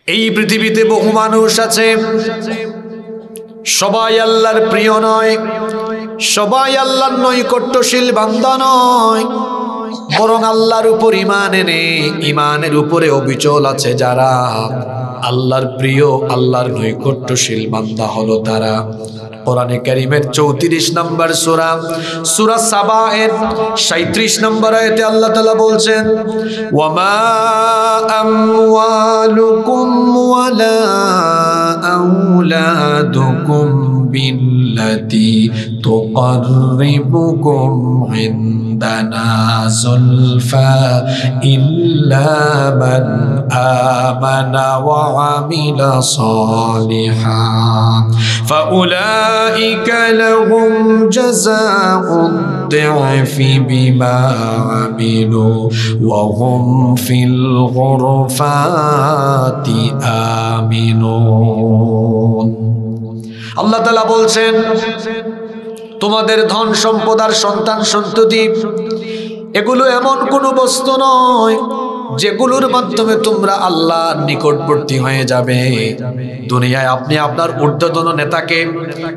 এই পৃথিবীতে বহু মানুষ আছে, সবাই আল্লাহর প্রিয় নয়, সবাই আল্লাহর নৈকট্যশীল বান্দা নয়, বরং আল্লাহর উপর ঈমান এনে ঈমানের উপরে অবিচল আছে যারা, আল্লাহর প্রিয় আল্লাহর নৈকট্যশীল বান্দা হলো তারা। কোরআনে কারীমের 34 নম্বর সূরা সূরা সাবা এর 37 নম্বর আয়াতে আল্লাহ তাআলা বলছেন, ওয়ামা আমওয়ালুকুম ওয়ালা আওলাদুকুম বিল্লাতি তুকাররিবুকুম ইনদানা যুলফা ইল্লা মান আমানা ওয়া আমিলা সালিহান فأولئك لهم جزاء الضعف بما عملوا وهم في الغرفات آمنون। আল্লাহ তাআলা বলছেন, তোমাদের ধন সম্পদ আর সন্তান সন্ততি এগুলো এমন কোনো বস্তু নয় যেগুলোর মাধ্যমে তোমরা আল্লাহর নিকটবর্তী হয়ে যাবে। দুনিয়ায় আপনি আপনার ঊর্ধ্বতন নেতাকে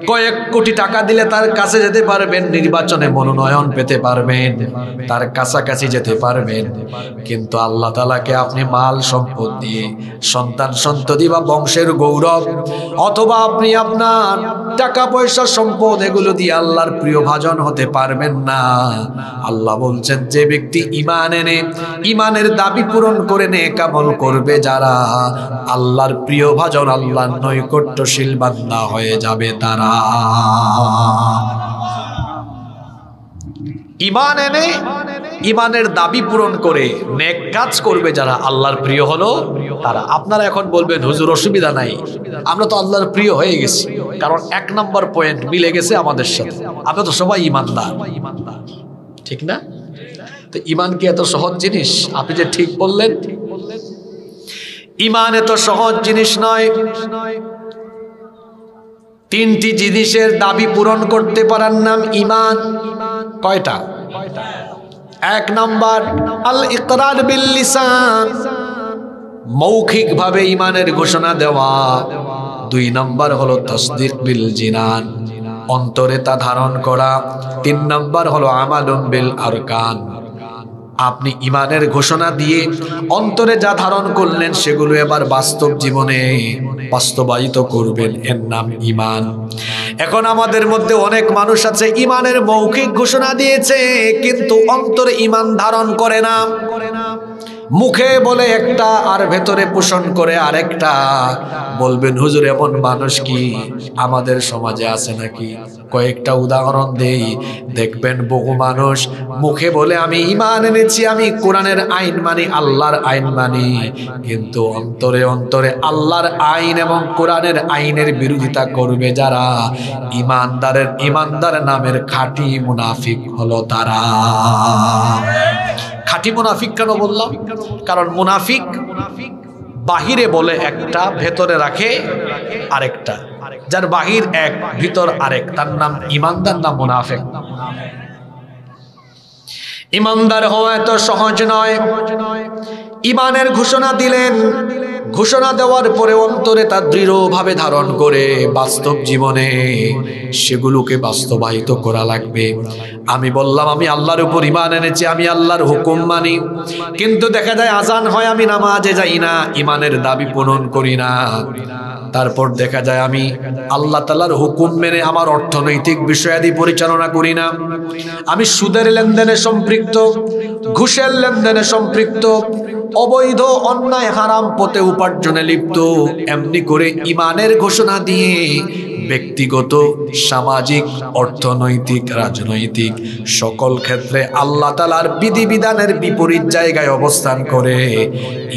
কয়েক কোটি টাকা দিলে তার কাছে যেতে পারবেন, নির্বাচনে মনোনয়ন পেতে পারবেন, তার কাছাকাছি যেতে পারবেন, কিন্তু আল্লাহ তাআলাকে আপনি মাল সম্পদ দিয়ে, সন্তান সন্ততি বা বংশের গৌরব, অথবা আপনি আপনার টাকা পয়সা সম্পদ এগুলো দিয়ে আল্লাহর প্রিয় ভাজন হতে পারবেন না। আল্লাহ বলছেন, যে ব্যক্তি ঈমান এনে ঈমানের দাবি পূরণ করে নেক আমল করবে যারা, আল্লাহর প্রিয় ভাজন আল্লাহর নৈকট্যশীল বান্দা হয়ে যাবে তারা। ঈমান এনে ঈমানের দাবি পূরণ করে নেক কাজ করবে যারা, আল্লাহর প্রিয় হলো তারা। আপনারা এখন বলবেন, হুজুর অসুবিধা নাই, আমরা তো আল্লাহর প্রিয় হয়ে গেছি, কারণ 1 নম্বর পয়েন্ট মিলে গেছে আমাদের সাথে, আমরা তো সবাই ঈমানদার, ঠিক না? তো ঈমান কি এত সহজ জিনিস? আপনি যে ঠিক বললেন, ঈমান এত সহজ জিনিস নয়। 3টি জিনিসের দাবি পূরণ করতে পারার নাম ঈমান। কয়টা? 1 নাম্বার আল ইকরার বিল লিসান, মৌখিক ভাবে ঈমানের ঘোষণা দেওয়া। 2 নাম্বার হলো তাসদীক বিল জিনান, অন্তরে তা ধারণ করা। 3 নাম্বার হলো আমালুন বিল আরকান, আপনি ঈমানের ঘোষণা দিয়ে অন্তরে যা ধারণ করলেন সেগুলো এবার বাস্তব জীবনে বাস্তবায়িত করবেন, এর নাম ঈমান। এখন আমাদের মধ্যে অনেক মানুষ আছে ঈমানের মৌখিক ঘোষণা দিয়েছে কিন্তু অন্তরে ঈমান ধারণ করে না, মুখে বলে একটা আর ভেতরে পোষণ করে আরেকটা। বলবেন, হুজুর এমন মানুষ কি আমাদের সমাজে আছে নাকি? কয়েকটা উদাহরণ দেই। দেখবেন বহু মানুষ মুখে বলে আমি ঈমান এনেছি, আমি কোরআনের আইন মানি, আল্লাহর আইন মানি, কিন্তু অন্তরে অন্তরে আল্লাহর আইন এবং কোরআনের আইনের বিরোধিতা করবে যারা, ঈমানদার নামের খাঁটি মুনাফিক হলো তারা। খাঁটি মুনাফিক কেন বললাম? কারণ মুনাফিক বাহিরে বলে একটা, ভেতরে রাখে আরেকটা। যার বাহির এক, ভিতর আরেক, তার নাম ঈমানদার, নাম মুনাফিক। ঈমানদার হওয়া এত সহজ নয়। ঈমানের ঘোষণা দিলেন, ঘোষণা দেওয়ার পরে অন্তরে তা দৃঢ়ভাবে ধারণ করে বাস্তব জীবনে সেগুলোকে বাস্তবায়িত করা লাগবে। আমি বললাম আমি আল্লাহর উপর ঈমান এনেছি, আমি আল্লাহর হুকুম মানি, কিন্তু দেখা যায় আজান হয় আমি নামাজে যাই না, ঈমানের দাবি পূরণ করি না। তারপর দেখা যায় আমি আল্লাহ তাআলার হুকুম মেনে আমার অর্থনৈতিক বিষয়াদি পরিচালনা করি না, আমি সুদের লেনদেনে সম্পৃক্ত, ঘুষের লেনদেনে সম্পৃক্ত, অবৈধ অন্যায় হারাম পথে উপার্জনে লিপ্ত। এমনি করে ঈমানের ঘোষণা দিয়ে ব্যক্তিগত, সামাজিক, অর্থনৈতিক, রাজনৈতিক সকল ক্ষেত্রে আল্লাহ তাআলার বিধিবিধানের বিপরীত জায়গায় অবস্থান করে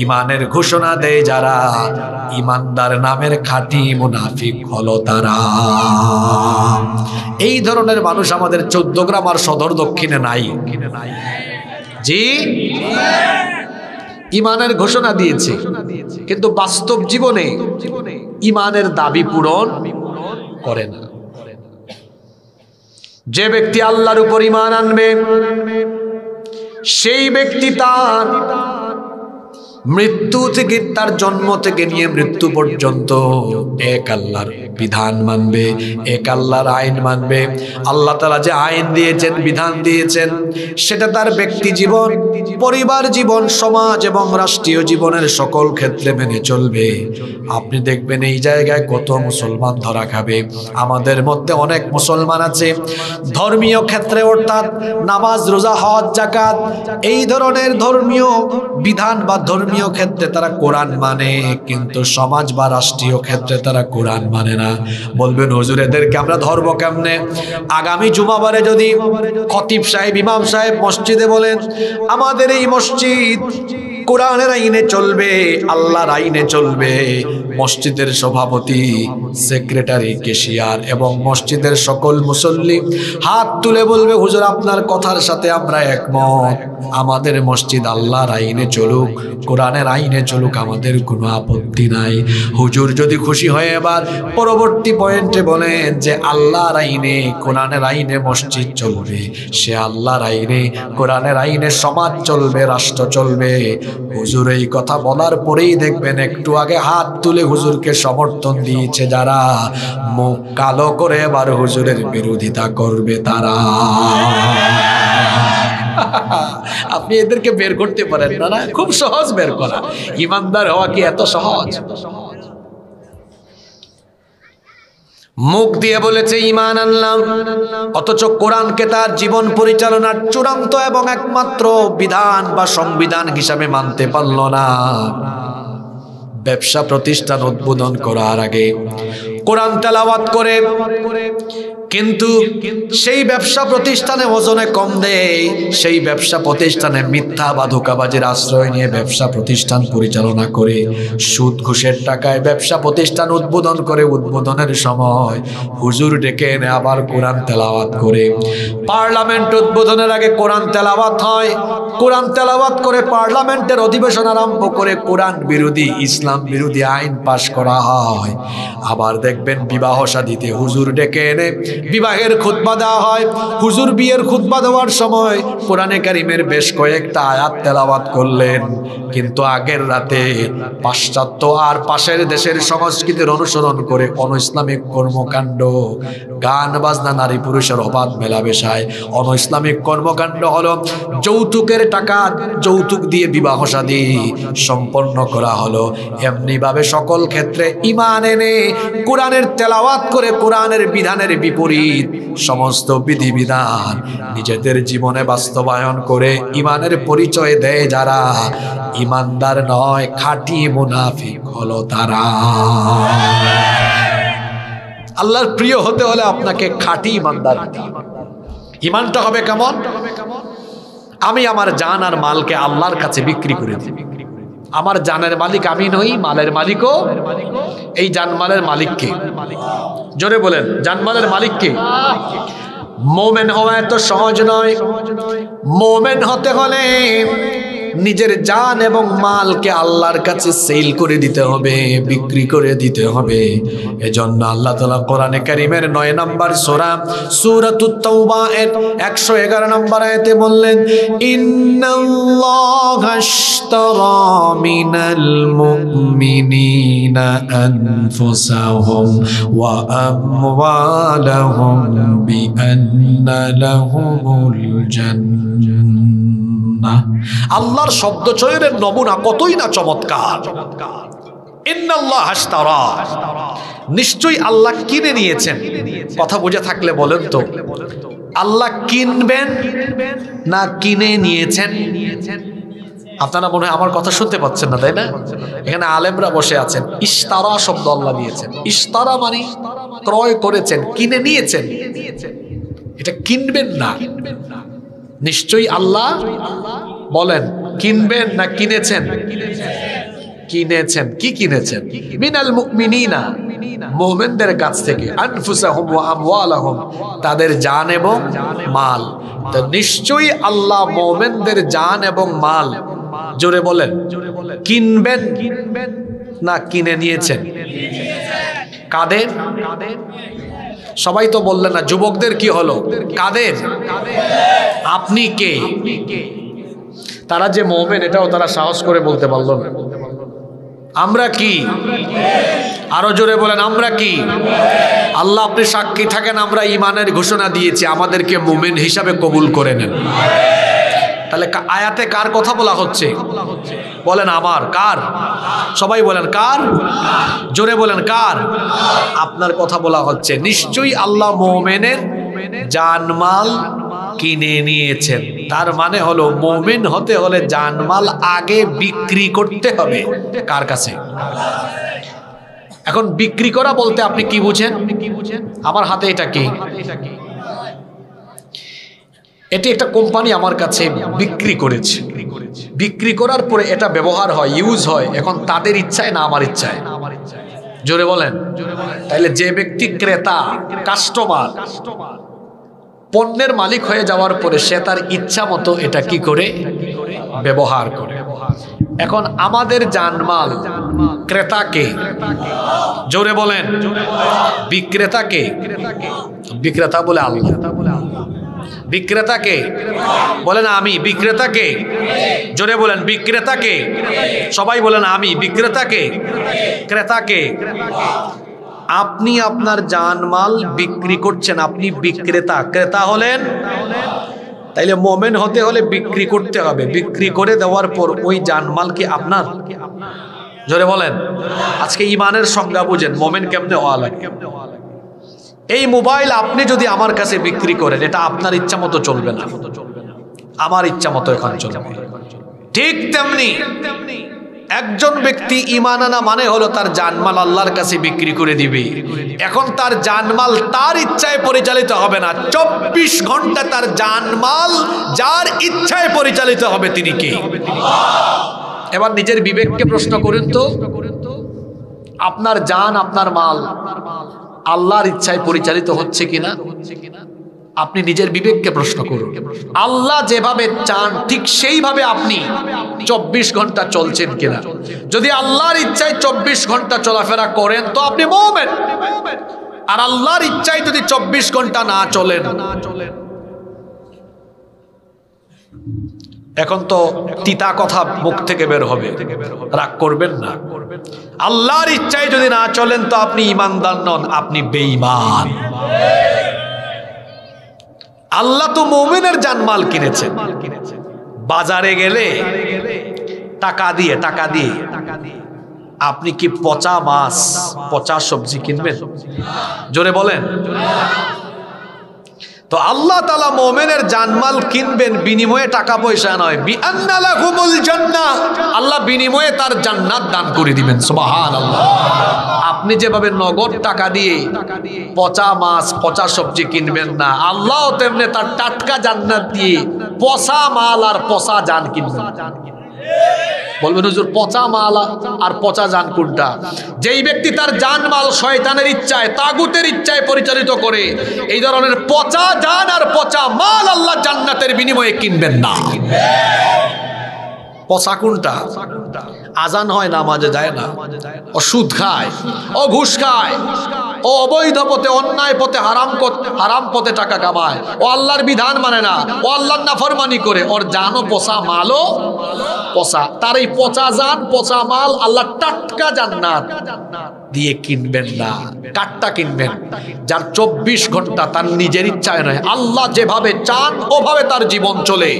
ঈমানের ঘোষণা দেয় যারা, ঈমানদার নামের খাঁটি মুনাফিক হলো তারা। এই ধরনের মানুষ আমাদের 14 গ্রাম আর সদর দক্ষিণে নাই। জি, ঈমানের ঘোষণা দিয়েছে কিন্তু বাস্তব জীবনে ঈমানের দাবি পূরণ করে না। যে ব্যক্তি আল্লাহর উপর ঈমান আনবে সেই ব্যক্তি তার মৃত্যু থেকে তার জন্ম থেকে নিয়ে মৃত্যু পর্যন্ত এক আল্লাহর বিধান মানবে, এক আল্লাহর আইন মানবে। আল্লাহ তাআলা যে আইন দিয়েছেন, বিধান দিয়েছেন, সেটা তার ব্যক্তি জীবন, পরিবার জীবন, সমাজ এবং রাষ্ট্রীয় জীবনের সকল ক্ষেত্রে মেনে চলবে। আপনি দেখবেন এই জায়গায় কত মুসলমান ধরা খাবে। আমাদের মধ্যে অনেক মুসলমান আছে ধর্মীয় ক্ষেত্রে, অর্থাৎ নামাজ, রোজা, হজ, যাকাত, এই ধরনের ধর্মীয় বিধান বা ধর্মীয় ক্ষেত্রে তারা কোরআন মানে, কিন্তু সমাজ বা রাষ্ট্রীয় ক্ষেত্রে তারা কোরআন মানে না। বলবেন হুজুর এদেরকে আমরা ধরবো কেমনে? আগামী জুমাবারে যদি খতিব সাহেব, ইমাম সাহেব মসজিদে বলেন আমাদের এই মসজিদ কোরআনের আইনে চলবে, আল্লাহর আইনে চলবে, মসজিদের সভাপতি, সেক্রেটারি, ক্যাশিয়ার এবং মসজিদের সকল মুসল্লি হাত তুলে বলবে হুজুর আপনার কথার সাথে আমরা একমত, আমাদের মসজিদ আল্লাহর আইনে চলুক, কোরআনের আইনে চলুক, আমাদের কোনো আপত্তি নাই। হুজুর যদি খুশি হয়ে এবার পরবর্তী পয়েন্টে বলেন যে আল্লাহর আইনে, কোরআনের আইনে মসজিদ চলবে, সে আল্লাহর আইনে, কোরআনের আইনে সমাজ চলবে, রাষ্ট্র চলবে, হুজুর এই কথা বলার পরেই দেখবেন একটু আগে হাত তুলে হুজুরকে সমর্থন দিয়েছে যারা, মুখ কালো করে এবার হুজুরের বিরোধিতা করবে তারা। আপনি এদেরকে বের করতে পারেন না? না, খুব সহজ বের করা। ইমানদার হওয়া কি এত সহজ? মুখ দিয়ে বলেছে ঈমান আনলাম, অথচ কোরআনকে তার জীবন পরিচালনার চূড়ান্ত এবং একমাত্র বিধান বা সংবিধান হিসাবে মানতে পারল না। ব্যবসা প্রতিষ্ঠান উদ্বোধন করার আগে কোরআন তেলাওয়াত করে, কিন্তু সেই ব্যবসা প্রতিষ্ঠানে ওজনে কম দেয়, সেই ব্যবসা প্রতিষ্ঠানে মিথ্যা বা ধোঁকাবাজির আশ্রয় নিয়ে ব্যবসা প্রতিষ্ঠান পরিচালনা করে, সুদ ঘুষের টাকায় ব্যবসা প্রতিষ্ঠান উদ্বোধন করে, উদ্বোধনের সময় হুজুর ডেকে এনে আবার কোরআন তেলাওয়াত করে। পার্লামেন্ট উদ্বোধনের আগে কোরআন তেলাওয়াত হয়, কোরআন তেলাওয়াত করে পার্লামেন্টের অধিবেশন আরম্ভ করে কোরআন বিরোধী, ইসলাম বিরোধী আইন পাশ করা হয়। আবার দেখবেন বিবাহ শাদীতে হুজুর ডেকে এনে বিবাহের খুতবা দেওয়া হয়। হুজুর বিয়ের খুতবা দেওয়ার সময় কোরআনে কারিমের বেশ কয়েকটা আয়াত তেলাওয়াত করলেন, কিন্তু আগের রাতে পাশ্চাত্য আর পাশের দেশের সংস্কৃতির অনুসরণ করে অন ইসলামিক কর্মকাণ্ড, গান বাজনা, নারী পুরুষের অবাধ মেলামেশায় অন ইসলামিক কর্মকাণ্ড হলো। যৌতুকের টাকা, যৌতুক দিয়ে বিবাহ শাদী সম্পন্ন করা হলো। এমনি ভাবে সকল ক্ষেত্রে ঈমান এনে কোরআনের তেলাওয়াত করে কোরআনের বিধানের বিপরীত সমস্ত বিধিবিধান নিজেদের জীবনে বাস্তবায়ন করে ঈমানের পরিচয় দেয় যারা, ঈমানদার নয়, খাঁটি মুনাফিক হলো তারা। আল্লাহর প্রিয় হতে হলে আপনাকে খাঁটি ঈমানদার হতে হবে। ঈমানটা হবে কেমন? আমি আমার জান আর মালকে আল্লাহর কাছে বিক্রি করে দিই। আমার জানের মালিক আমি নই, মালের মালিকও। এই জানমালের মালিককে জোরে বলেন, জানমালের মালিককে। মোমেন হওয়া এত সহজ নয়। মোমেন হতে হলে নিজের জান এবং মালকে আল্লাহর কাছে সেল করে দিতে হবে, বিক্রি করে দিতে হবে। এজন্য আল্লাহ তাআলা কোরআনে কারীমের 9 নম্বর সূরা সূরাতুত তাওবা এর 111 নম্বর আয়াতে বললেন, ইন্নাল্লাহা আশতারা মিনাল মুমিনিনা আনফুসাহুম ওয়া আমওয়ালাহুম বিআন্না লাহুমুল জান্নাহ। আল্লাহর শব্দ চয়নের নমুনা কতই না চমৎকার। ইন্নাল্লাহ আশতারা, নিশ্চয়ই আল্লাহ কিনে নিয়েছেন। কথা বুঝে থাকলে বলেন তো, আল্লাহ কিনবেন না কিনে নিয়েছেন? আপনারা মনে হয় আমার কথা শুনতে পাচ্ছেন না, তাই না? এখানে আলেমরা বসে আছেন। ইশতারা শব্দ আল্লাহ দিয়েছেন। ইশতারা মানে ক্রয় করেছেন, কিনে নিয়েছেন। এটা কিনবেন না। নিশ্চয়ই আল্লাহ বলেন কিনবেন না কিনেছেন? কিনেছেন। কি কিনেছেন? মিনাল মুমিনিনা, মুমিনদের কাছ থেকে, আনফুসাহুম ওয়া আমওয়ালাহুম, তাদের জান এবং মাল। তো নিশ্চয়ই আল্লাহ মুমিনদের জান এবং মাল, জোরে বলেন, কিনবেন না কিনে নিয়েছেন? কাদের? সবাই তো বললেন না। যুবকদের কি হলো? কাদের? আপনি কে? তারা যে মুমিন এটাও তারা সাহস করে বলতে পারলো না। আমরা কি? আরো জোরে বলেন, আমরা কি? আল্লাহ আপনি সাক্ষী থাকেন, আমরা ঈমানের ঘোষণা দিয়েছি, আমাদেরকে মুমিন হিসাবে কবুল করে নেন। তাহলে আয়াতে কার কথা বলা হচ্ছে? বলেন আমার। কার? সবাই বলেন কার? জোরে বলেন কার? আপনার কথা বলা হচ্ছে। নিশ্চয়ই আল্লাহ মুমিনের জানমাল কিনে নিয়েছেন। তার মানে হলো মুমিন হতে হলে জানমাল আগে বিক্রি করতে হবে। কার কাছে? এখন বিক্রি করা বলতে আপনি কি বুঝেন? আমার হাতে এটা কি? এটি একটা কোম্পানি আমার কাছে বিক্রি করেছে। বিক্রি করার পরে এটা ব্যবহার হয়, ইউজ হয়। এখন তাদের ইচ্ছায় না আমার ইচ্ছায়? জোরে বলেন। তাহলে যে ব্যক্তি ক্রেতা, কাস্টমার, পণ্যের মালিক হয়ে যাওয়ার পরে সে তার ইচ্ছা মতো এটা কি করে ব্যবহার করে। এখন আমাদের জানমাল ক্রেতাকে, জোরে বলেন বিক্রেতাকে, বিক্রেতা বলে আল্লাহ। বিক্রেতাকে বলেন আমি। বিক্রেতাকে জোরে বলেন, বিক্রেতাকে সবাই বলেন আমি। বিক্রেতাকে, ক্রেতাকে। আপনি আপনার জানমাল বিক্রি করছেন, আপনি বিক্রেতা। ক্রেতা হলেন, তাইলে মোমেন হতে হলে বিক্রি করতে হবে। বিক্রি করে দেওয়ার পর ওই জানমাল কি আপনার? জোরে বলেন। আজকে ঈমানের সংজ্ঞা বুঝেন, মোমেন কেমনে হওয়া লাগে। এই মোবাইল আপনি যদি আমার কাছে বিক্রি করেন, এটা আপনার ইচ্ছা মতো চলবে না, আমার ইচ্ছা মতো এখন চলবে। ঠিক তেমনি একজন ব্যক্তি ঈমান আনা মানে হলো তার জানমাল আল্লাহর কাছে বিক্রি করে দিবে। এখন তার জানমাল তার ইচ্ছায় পরিচালিত হবে না। 24 ঘন্টা তার জানমাল যার ইচ্ছায় পরিচালিত হবে, তিনি কে? এবার নিজের বিবেককে প্রশ্ন করুন তো, আপনার জান, আপনার মাল আল্লাহর ইচ্ছায় পরিচালিত হচ্ছে কিনা? আপনি নিজের বিবেককে প্রশ্ন করুন। আল্লাহ যেভাবে চান ঠিক সেইভাবে আপনি 24 ঘন্টা চলছেন কিনা? যদি আল্লাহর ইচ্ছায় 24 ঘন্টা চলাফেরা করেন তো আপনি মুমিন। আর আল্লাহর ইচ্ছায় যদি 24 ঘন্টা না চলেন, এখন তো তিতা কথা মুখ থেকে বের হবে, রাগ করবেন না। আল্লাহর ইচ্ছায় যদি না চলেন তো আপনি ঈমানদার নন, আপনি বেঈমান। আল্লাহ তো মুমিনের জানমাল কিনেছেন। বাজারে গেলে টাকা দিয়ে আপনি কি পচা মাছ, পচা সবজি কিনবেন? জোরে বলেন। তো আল্লাহ তাআলা মুমিনের জানমাল কিনবেন, বিনিময়ে টাকা পয়সা নয়। বিআন্না লাহুমুল জান্নাহ, আল্লাহ বিনিময়ে তার জান্নাত দান করে দিবেন। সুবহানাল্লাহ। আপনি যেভাবে নগদ টাকা দিয়ে পচা মাছ, পচা সবজি কিনবেন না, আল্লাহ তেমনি তার টাটকা জান্নাত দিয়ে পচা মাল আর পচা জান কিনবেন। বলবেন হুজুর পচা মাল আর পচা জান কোনটা? যেই ব্যক্তি তার জানমাল শয়তানের ইচ্ছায়, তাগুতের ইচ্ছায় পরিচালিত করে, এই ধরনের পচা জান আর পচা মাল আল্লাহ জান্নাতের বিনিময়ে কিনবেন না। পচা কোনটা? আজান হয়, নামাজে যায় না, ও সুদ খায়, ও ঘুষ খায়, ও অবৈধ পথে, অন্যায় পথে, হারাম পথে টাকা কামায়, ও আল্লাহর বিধান মানে না, ও আল্লাহর নাফরমানি করে, ওর জানও পচা, মালও পচা। তার এই পচা জান, পচা মাল আল্লাহ টাটকা জান্নাত দিয়ে কিনবেন না। কাটটা কিনবেন যার 24 ঘন্টা তার নিজের ইচ্ছায় নয়, আল্লাহ যেভাবে চান ওভাবে তার জীবন চলে,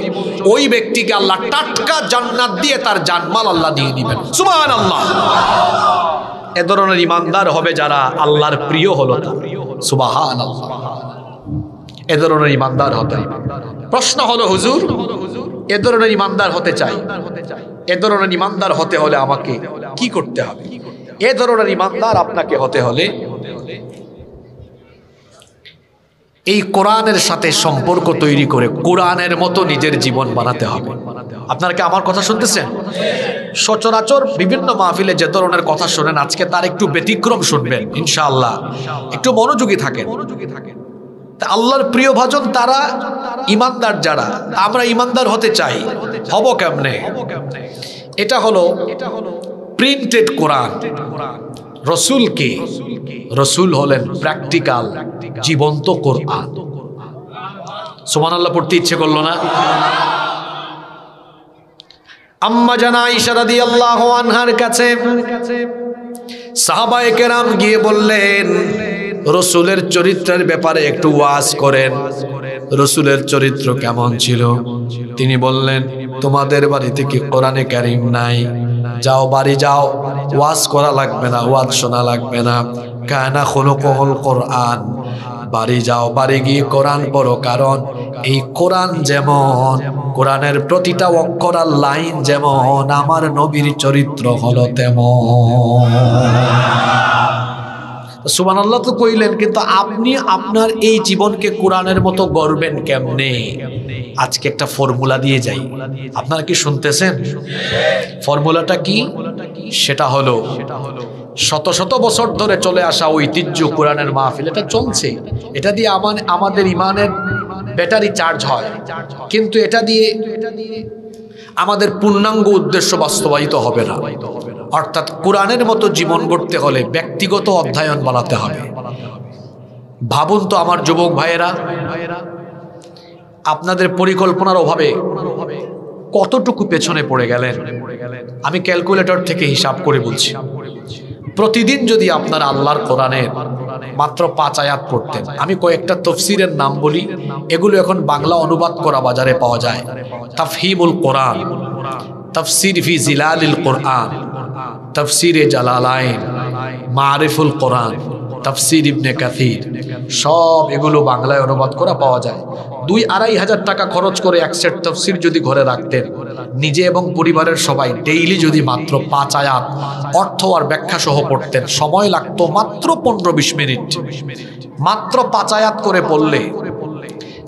ওই ব্যক্তিকে আল্লাহ টাটকা জান্নাত দিয়ে তার জানমাল আল্লাহ দিয়ে দিবেন। সুবহানাল্লাহ। এ ধরনের ঈমানদার হবে যারা আল্লাহর প্রিয় হলো না। সুবহানাল্লাহ। এ ধরনের ঈমানদার হতে। প্রশ্ন হলো হুজুর, এ ধরনের ঈমানদার হতে চাই, এ ধরনের ঈমানদার হতে হলে আমাকে কি করতে হবে? এ ধরনের ঈমানদার আপনাকে হতে হলে এই কোরআনের সাথে সম্পর্ক তৈরি করে কোরআনের মতো নিজের জীবন বানাতে হবে। আপনারা কি আমার কথা শুনতেছেন? সচরাচর বিভিন্ন মাহফিলে যে ধরনের কথা শোনেন, আজকে তার একটু ব্যতিক্রম শুনবেন ইনশাআল্লাহ। একটু মনোযোগী থাকেন। আল্লাহর প্রিয় ভাজন তারা ঈমানদার যারা, আমরা ঈমানদার হতে চাই, হব কেমনে? এটা হলো প্রিন্টেড কোরআন। রসুল কে? রসুল হলেন প্র্যাকটিক্যাল, জীবন্ত কোরআন। সুবহানাল্লাহ পড়তে ইচ্ছে করলো না? আম্মা জান আয়েশা রাদিয়াল্লাহু আনহার কাছে সাহাবায়ে কেরাম গিয়ে বললেন, রসুলের চরিত্রের ব্যাপারে একটু ওয়াজ করেন, রসুলের চরিত্র কেমন ছিল? তিনি বললেন, তোমাদের বাড়িতে কি কোরআনে কারীম নাই? যাও, বাড়ি যাও, ওয়াজ করা লাগবে না, ওয়াজ শোনা লাগবে না। কানা খুলুকুল কোরআন, বাড়ি যাও, বাড়ি গিয়ে কোরআন পড়ো, কারণ এই কোরআন যেমন, কোরআনের প্রতিটা অক্ষর আর লাইন যেমন, আমার নবীর চরিত্র হলো তেমন। সুবহানাল্লাহ তো কইলেন, কিন্তু আপনি আপনার এই জীবনকে কোরআনের মতো গড়বেন কেমনে? আজকে একটা ফর্মুলা দিয়ে যাই, আপনারা কি শুনতেছেন? ফর্মুলাটা কি? সেটা হলো শত শত বছর ধরে চলে আসা ঐতিহ্য কোরআনের মাহফিল, এটা চলছে, এটা দিয়ে আমাদের ইমানের ব্যাটারি চার্জ হয়, কিন্তু এটা দিয়ে আমাদের পূর্ণাঙ্গ উদ্দেশ্য বাস্তবায়িত হবে না। অর্থাৎ কোরআনের মতো জীবন গড়তে হলে ব্যক্তিগত অধ্যয়ন বানাতে হবে। ভাবুন তো আমার যুবক ভাইয়েরা, আপনাদের পরিকল্পনার অভাবে কতটুকু পেছনে পড়ে গেলেন। আমি ক্যালকুলেটর থেকে হিসাব করে বলছি, প্রতিদিন যদি আপনারা আল্লাহর কোরআনের মাত্র 5 আয়াত পড়তেন, আমি কয়েকটা তাফসীরের নাম বলি, এগুলো এখন বাংলা অনুবাদ করা বাজারে পাওয়া যায়। তাফহিমুল কোরআন, তাফসীর ফি জিলালিল কোরআন, তাফসীরে জালালাইন, মারিফুল কোরআন, তাফসীর ইবনে কাসির, সব এগুলো বাংলায় অনুবাদ করা পাওয়া যায়। 2-2.5 হাজার টাকা খরচ করে এক সেট তাফসীর যদি ঘরে রাখতেন, নিজে এবং পরিবারের সবাই ডেইলি যদি মাত্র 5 আয়াত অর্থ আর ব্যাখ্যা সহ পড়তেন, সময় লাগতো মাত্র 15-20 মিনিট। মাত্র 5 আয়াত করে পড়লে,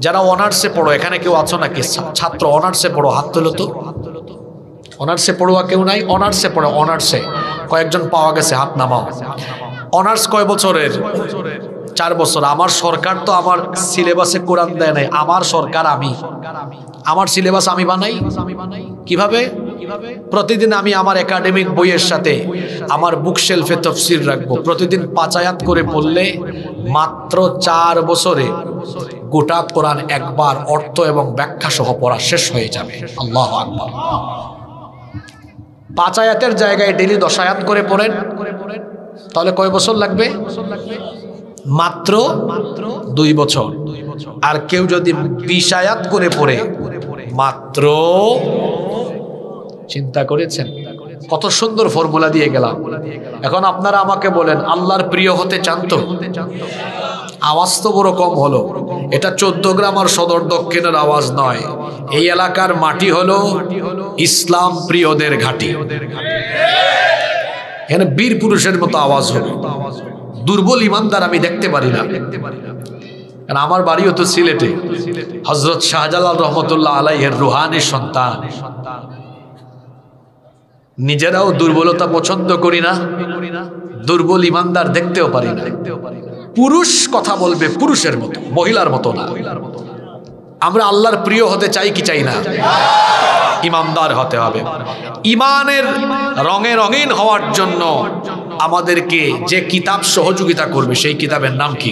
যারা অনার্সে পড়ো, এখানে কেউ আছো নাকি ছাত্র অনার্সে পড়ো? হাত তোলো তো। অনার্সে পড়ুয়া কেউ নাই? অনার্সে পড়ো, অনার্সে কয়েকজন পাওয়া গেছে, হাত নামাও। অনার্স কয় বছরের? 4 বছর। আমার সরকার তো আমার সিলেবাসে কোরআন দেয় নাই, আমার সরকার, আমার সিলেবাস আমি বানাই। কিভাবে? প্রতিদিন আমি আমার একাডেমিক বইয়ের সাথে আমার বুক শেলফে তাফসীর রাখবো। প্রতিদিন 5 আয়াত করে পড়লে মাত্র 4 বছরে গোটা কোরআন একবার অর্থ এবং ব্যাখ্যা সহ পড়া শেষ হয়ে যাবে। আল্লাহু আকবার। 5 আয়াতের জায়গায় ডেইলি 10 আয়াত করে পড়েন, তাহলে কয় বছর লাগবে? মাত্র 2 বছর। আর কেউ যদি 20 আয়াত করে পড়ে, মাত্র, চিন্তা করেছেন কত সুন্দর ফর্মুলা দিয়ে গেলাম। এখন আপনারা আমাকে বলেন, আল্লাহর প্রিয় হতে চান তো? আওয়াজ তো বড় কম হলো। এটা 14 গ্রাম আর সদর দক্ষিণের আওয়াজ নয়, এই এলাকার মাটি হলো ইসলাম প্রিয়দের ঘাঁটি। এখানে বীর পুরুষের মতো আওয়াজ হবে। দুর্বল ইমানদার আমি দেখতে পারি না। কারণ আমার বাড়িও তো সিলেটে, হযরত শাহজালাল রহমতুল্লাহ আলাইহির রুহানি সন্তান। নিজেরাও দুর্বলতা পছন্দ করি না, দুর্বল ইমানদার দেখতেও পারি না। পুরুষ কথা বলবে পুরুষের মতো, মহিলার মতো না। আমরা আল্লাহর প্রিয় হতে চাই কি চাই না? ইমানদার হতে হবে। ইমানের রঙে রঙিন হওয়ার জন্য আমাদেরকে যে কিতাব সহযোগিতা করবে, সেই কিতাবের নাম কি?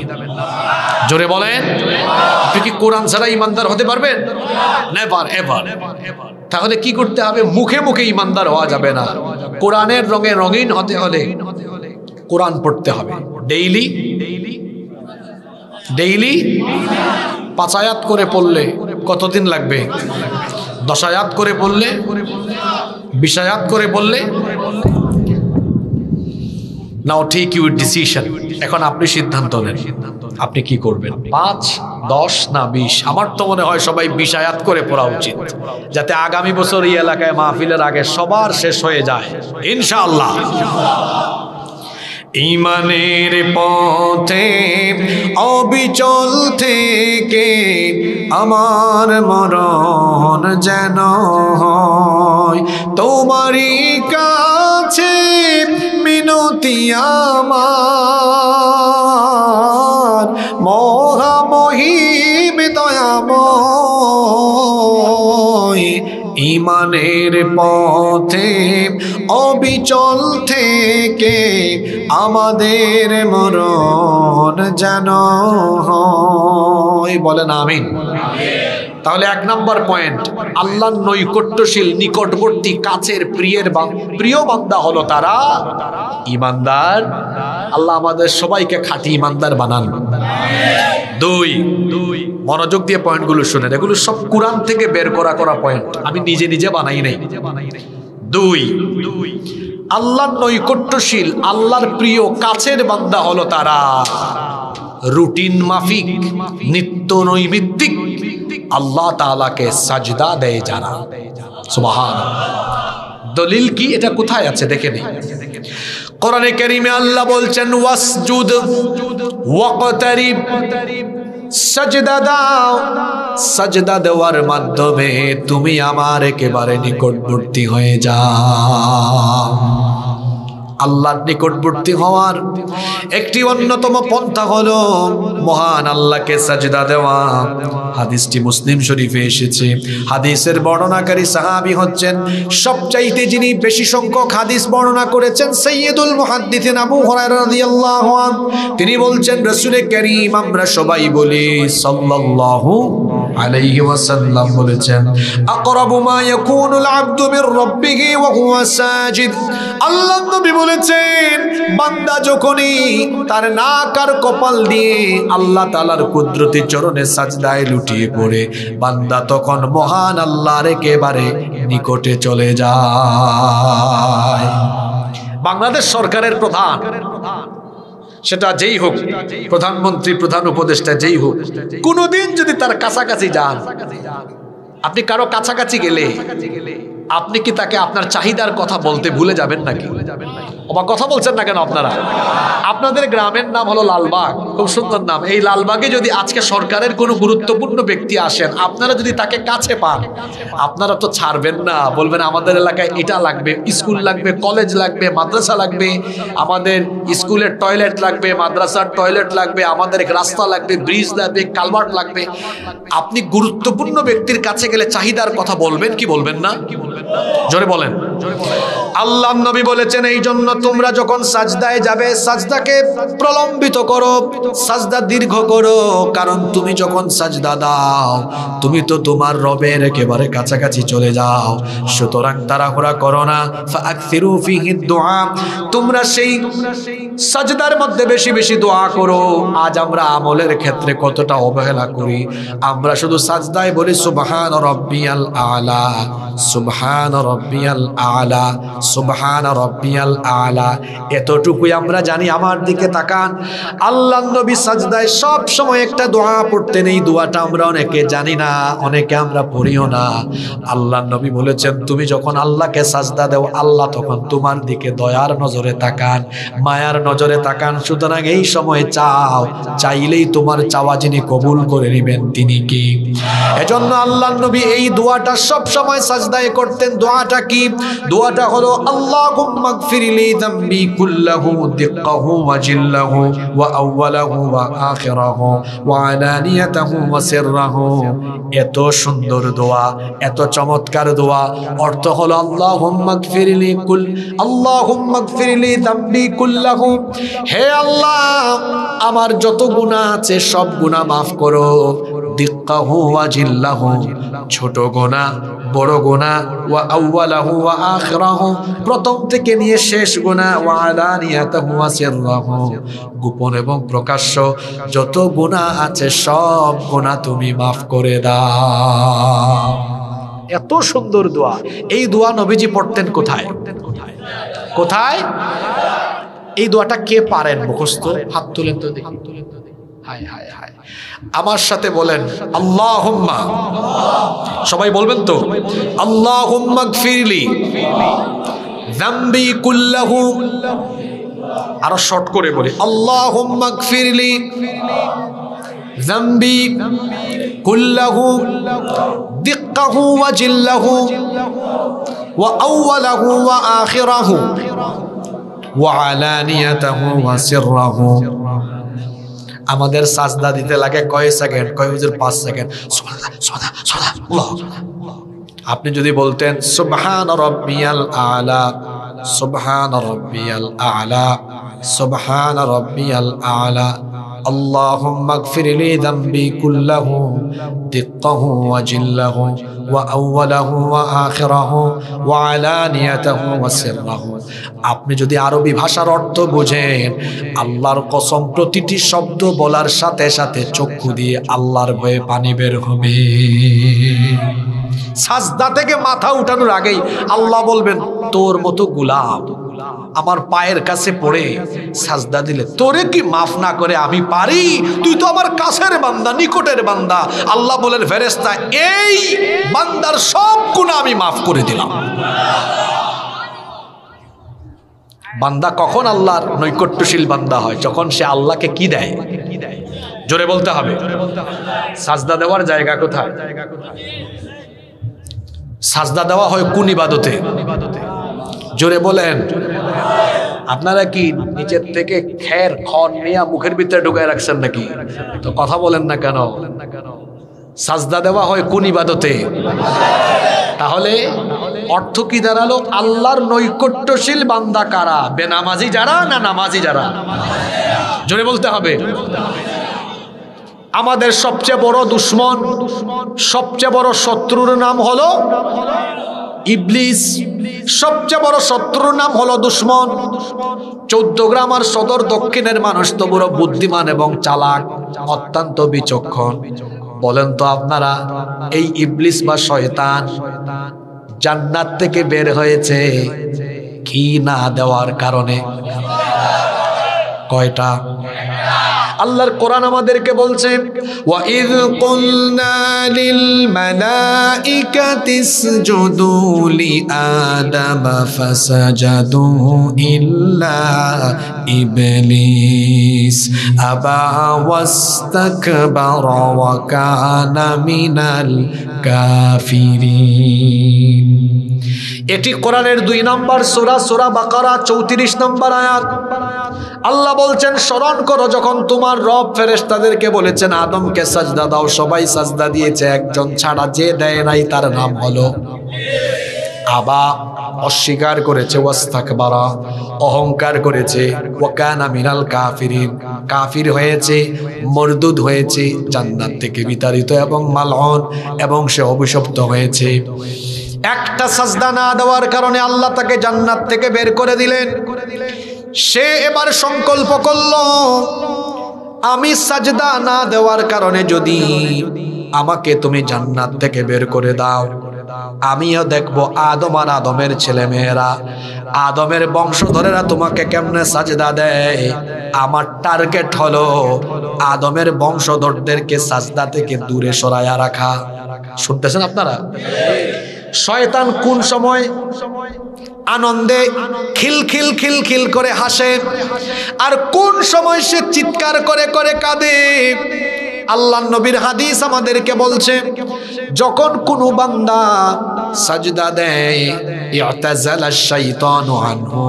জোরে বলেন। আপনি কি কোরআন ছাড়া ইমানদার হতে পারবেন? Never ever. তাহলে কি করতে হবে? মুখে মুখে ইমানদার হওয়া যাবে না। কোরআনের রঙে রঙিন হতে হলে কোরআন পড়তে হবে ডেইলি। 5 আয়াত করে পড়লে কতদিন লাগবে? 10 আয়াত করে পড়লে, 20 আয়াত করে পড়লে। নাও টেক ইউর ডিসিশন। এখন আপনি সিদ্ধান্ত নেন, আপনি কি করবেন? 5, 10 না 20? আমার তো মনে হয় সবাই 20 আয়াত করে পড়া উচিত, যাতে আগামী বছর এই এলাকায় মাহফিলের আগে সবার শেষ হয়ে যায় ইনশাআল্লাহ। ইমানের পথে অবিচল থেকে আমার মরণ যেন হয়, তোমারই কাছে মিনতি আমার, মহামহিম দয়াময়। ইমানের পথে অবিচল থেকে আমাদের মরণ যেন হয়। বলেন আমিন। তাহলে 1 নম্বর পয়েন্ট, আল্লাহর নৈকট্যশীল, নিকটবর্তী, কাছের, প্রিয় বান্দা হলো তারা ঈমানদার। আল্লাহ আমাদের সবাইকে খাঁটি ঈমানদার বানান। 2, মনোযোগ দিয়ে পয়েন্টগুলো শুনেন, এগুলো সব কুরআন থেকে বের করা পয়েন্ট, আমি নিজে বানাই নাই। 2, আল্লাহর নৈকট্যশীল, আল্লাহর প্রিয়, কাছের বান্দা হলো তারা রুটিন মাফিক, নিত্য নৈমিত্তিক আল্লাহ তাআলাকে সাজদা দেয় যারা। সুবহানাল্লাহ। দলিল কি, এটা কোথায় আছে দেখে নেই। কোরআনে কারীমে আল্লাহ বলছেন ওয়াসজুদ ওয়াকতারিব, সাজদা দাও, সাজদা দেওয়ার মাধ্যমে তুমি আমার একেবারে নিকটবর্তী হয়ে যাও। আল্লাহর নিকটবর্তী হওয়ার একটি অন্যতম পন্থা হলো মহান আল্লাহকে সাজদা দেওয়া। হাদিসটি মুসলিম শরীফে এসেছে। হাদিসের বর্ণনাকারী সাহাবী হচ্ছেন সবচাইতে যিনি বেশি সংখ্যক হাদিস বর্ণনা করেছেন সাইয়্যিদুল মুহাদ্দিসিন আবু হুরায়রা রাদিয়াল্লাহু আনহু। তিনি বলছেন রাসূল কারীম আমরা সবাই বলি সাল্লাল্লাহু আলাইহি ওয়াসাল্লাম বলেছেন আকরাবু মা ইয়াকুনুল আবদু মির রাব্বিহি ওয়া হুয়া সাজিদ। আল্লাহর নবী বলেছেন বান্দা যখনই তার নাক আর কপাল দিয়ে আল্লাহ তাআলার কুদরতি চরণে সাজদায় লুটিয়ে পড়ে, বান্দা তখন মহান আল্লাহর একেবারে নিকটে চলে যায়। বাংলাদেশ সরকারের প্রধান, সেটা যেই হোক, প্রধানমন্ত্রী, প্রধান উপদেষ্টা যেই হোক, কোনোদিন যদি তার কাছাকাছি যান, আপনি কারো কাছাকাছি গেলে আপনি কি তাকে আপনার চাহিদার কথা বলতে ভুলে যাবেন নাকি? অবাক কথা বলছেন না কেন আপনারা? আপনাদের গ্রামের নাম হলো লালবাগ, খুব সুন্দর নাম। এই লালবাগে যদি আজকে সরকারের কোনো গুরুত্বপূর্ণ ব্যক্তি আসেন, আপনারা যদি তাকে কাছে পান, আপনারা তো ছাড়বেন না, বলবেন আমাদের এলাকায় এটা লাগবে, স্কুল লাগবে, কলেজ লাগবে, মাদ্রাসা লাগবে, আমাদের স্কুলের টয়লেট লাগবে, মাদ্রাসার টয়লেট লাগবে, আমাদের রাস্তা লাগবে, ব্রিজ লাগবে, কালভার্ট লাগবে। আপনি গুরুত্বপূর্ণ ব্যক্তির কাছে গেলে চাহিদার কথা বলবেন কি বলবেন না? জোরে বলেন। আল্লাহর নবী বলেছেন এই জন্য তোমরা যখন সাজদায় যাবে, সাজদাকে প্রলম্বিত করো, সাজদা দীর্ঘ করো, কারণ তুমি যখন সাজদা দাও তুমি তো তোমার রবের একেবারে কাছাকাছি চলে যাও। সুতরাং তাড়াহুড়া করো না। ফাআকসিরু ফিহি দুআ, তোমরা সেই সাজদার মধ্যে বেশি বেশি দোয়া করো। আজ আমরা আমলের ক্ষেত্রে কতটা অবহেলা করি, আমরা শুধু সাজদায় বলি সুবহান রাব্বিয়াল আলা, সুবহান রাব্বিয়াল আলা, সুবহান রাব্বিয়াল আলা, এতটুকুই আমরা জানি। আমার দিকে তাকান, আল্লাহর নবী সাজদায় সব সময় একটা দোয়া পড়তেন, এই দোয়াটা আমরা অনেকে জানি না, অনেকে আমরা পড়িও না। আল্লাহর নবী বলেছেন তুমি যখন আল্লাহকে সাজদা দাও, আল্লাহ তখন তোমার দিকে দয়ার নজরে তাকান, মায়ার নজরে তাকান। সুতরাং এই সময় চাও, চাইলেই তোমার চাওয়া যিনি কবুল করে নেবেন তিনি কি? এজন্য আল্লাহর নবী এই দোয়াটা সব সময় সাজদায় করতেন। দোয়াটা কি? দোয়াটা হলো আল্লাহুম্মা গফিরলি যামবি কুল্লাহু দিক্কাহু ওয়া জিল্লাহু ওয়া আউওয়ালাহু ওয়া আখিরাহু ওয়া আলানিয়াতাহু ওয়া সিররাহু। এত সুন্দর দোয়া, এত চমৎকার দোয়া। অর্থ হলো আল্লাহুম্মা গফিরলি যামবি কুল্লাহু, হে আল্লাহ আমার যত গুনাহ আছে সব গুনাহ মাফ করো। দিক্কাহু ওয়া জিল্লাহু, ছোট গুনাহ, বড় গুনাহ, ওয়া আউওয়ালাহু ওয়া আখিরাহু, প্রথম থেকে নিয়ে শেষ গুনাহ, ওয়া আলানিয়াতাহু ওয়া সিররাহু, গোপন এবং প্রকাশ্য যত গুনাহ আছে সব গুনাহ তুমি মাফ করে দাও। এত সুন্দর দোয়া। এই দোয়া নবীজি পড়তেন কোথায়? কোথায়? এই দোয়াটা কে পারেন মুখস্থ? হাত তুলেন তো দেখি। হায় হায় হায়, আমার সাথে বলেন আল্লাহুম্মা, সবাই বলবেন তো, আল্লাহুম্মা গফিরলি যামবি কুল্লাহু, আরো শর্ট করে বলি, আল্লাহুম্মা গফিরলি যামবি কুল্লাহু দিক্কাহু ওয়া জিল্লাহু ওয়া আউওয়ালাহু ওয়া আখিরাহু ওয়া আলানিয়াতাহু ওয়া সিররাহু। আমাদের সাজদা দিতে লাগে কয় সেকেন্ড? কয় হুজুর 5 সেকেন্ড। সুবহানাল্লাহ সুবহানাল্লাহ সুবহানাল্লাহ। আপনি যদি বলতেন সুবহান রাব্বিয়াল আলা, সুবহান রাব্বিয়াল আলা, সুবহান রাব্বিয়াল আলা, আল্লাহুম্মা গফিরলি যামবি কুল্লাহু দিক্কাহু ওয়া জিল্লাহু ওয়া আউওয়ালাহু ওয়া আখিরাহু ওয়া আলানিয়াতাহু ওয়া সিররাহু। আপনি যদি আরবি ভাষার অর্থ বুঝেন, আল্লাহর কসম প্রতিটি শব্দ বলার সাথে সাথে চক্ষু দিয়ে আল্লাহর ভয়ে পানি বের হবে। সাজদা থেকে মাথা উঠানোর আগেই আল্লাহ বলবেন, তোর মতো গোলাম আমার পায়ের কাছে পড়ে সাজদা দিলে তোরে কি মাফ না করে আমি পারি? তুই তো আমার কাছের বান্দা, নিকটের বান্দা। আল্লাহ বলেন, ফেরেশতা এই বান্দার সব গুনাহ আমি মাফ করে দিলাম। বান্দা কখন আল্লাহর নৈকট্যশীল বান্দা হয়? যখন সে আল্লাহকে কি দেয়? জোরে বলতে হবে। সাজদা দেওয়ার জায়গা কোথায়? সাজদা দেওয়া হয় কোন ইবাদতে? জোরে বলেন। আপনারা কি নিচের থেকে খড় নিয়ে মুখের ভিতরে ঢুকায় রাখছেন নাকি? তো কথা বলেন না কেন? সাজদা দেওয়া হয় কোন ইবাদতে? তাহলে অর্থ কি দাঁড়ালো? আল্লাহর নৈকট্যশীল বান্দা কারা? বেনামাজি যারা না নামাজি যারা? জোরে বলতে হবে। আমাদের সবচেয়ে বড় দুশ্মন, সবচেয়ে বড় শত্রুর নাম হলো ইবলিস। সবচেয়ে বড় শত্রুর নাম হলো দুশ্মন। 14 গ্রাম আর সদর দক্ষিণের মানুষ তো বড় বুদ্ধিমান এবং চালাক, অত্যন্ত বিচক্ষণ। বলেন তো আপনারা, এই ইবলিস বা শয়তান জান্নাত থেকে বের হয়েছে কি না দেওয়ার কারণে? কয়টা? আল্লাহর কোরআন আমাদেরকে বলছে, ওয়া ইয কুলনা লিল মালাইকাতি ইসজুদু লি আদম ফাসাজাদু ইল্লা ইবলিস আবা ওয়াস্তাকবারা ওয়া কানা মিনাল কাফিরিন। এটি কোরআনের 2 নম্বর সূরা, সূরা বাকারা 34 নম্বর আয়াত। আল্লাহ বলছেন, স্মরণ করো যখন তোমার রব ফেরেশতাদেরকে বলেছেন আদমকে সাজদা দাও, সবাই সাজদা দিয়েছে, একজন ছাড়া। যে দেয় নাই তার নাম হলো আবা, অস্বীকার করেছে, ওয়াস্তাকবারা, অহংকার করেছে, ওয়া কানা মিনাল কাফিরিন, কাফির হয়েছে, মরদুদ হয়েছে, জান্নাত থেকে বিতাড়িত এবং মালউন, এবং সে অভিশপ্ত হয়েছে। একটা সাজদা না দেওয়ার কারণে আল্লাহ তাকে জান্নাত থেকে বের করে দিলেন। সে এবার সংকল্প করল, আমি সাজদা না দেওয়ার কারণে যদি আমাকে তুমি জান্নাত থেকে বের করে দাও, আমিও দেখবো আদম আর আদমের ছেলে মেয়েরা, আদমের বংশধরেরা তোমাকে কেমনে সাজদা দেয়। আমার টার্গেট হলো আদমের বংশধরদেরকে সাজদা থেকে দূরে সরায়া রাখা। শুনতেছেন আপনারা? শয়তান কোন সময় আনন্দে খিলখিল খিলখিল করে হাসে, আর কোন সময় সে চিৎকার করে করে কাঁদে। আল্লাহর নবীর হাদিস আমাদেরকে বলছে, যখন কোনো বান্দা সাজদা দেয়, ইয়তাজালা শাইতানু আনহু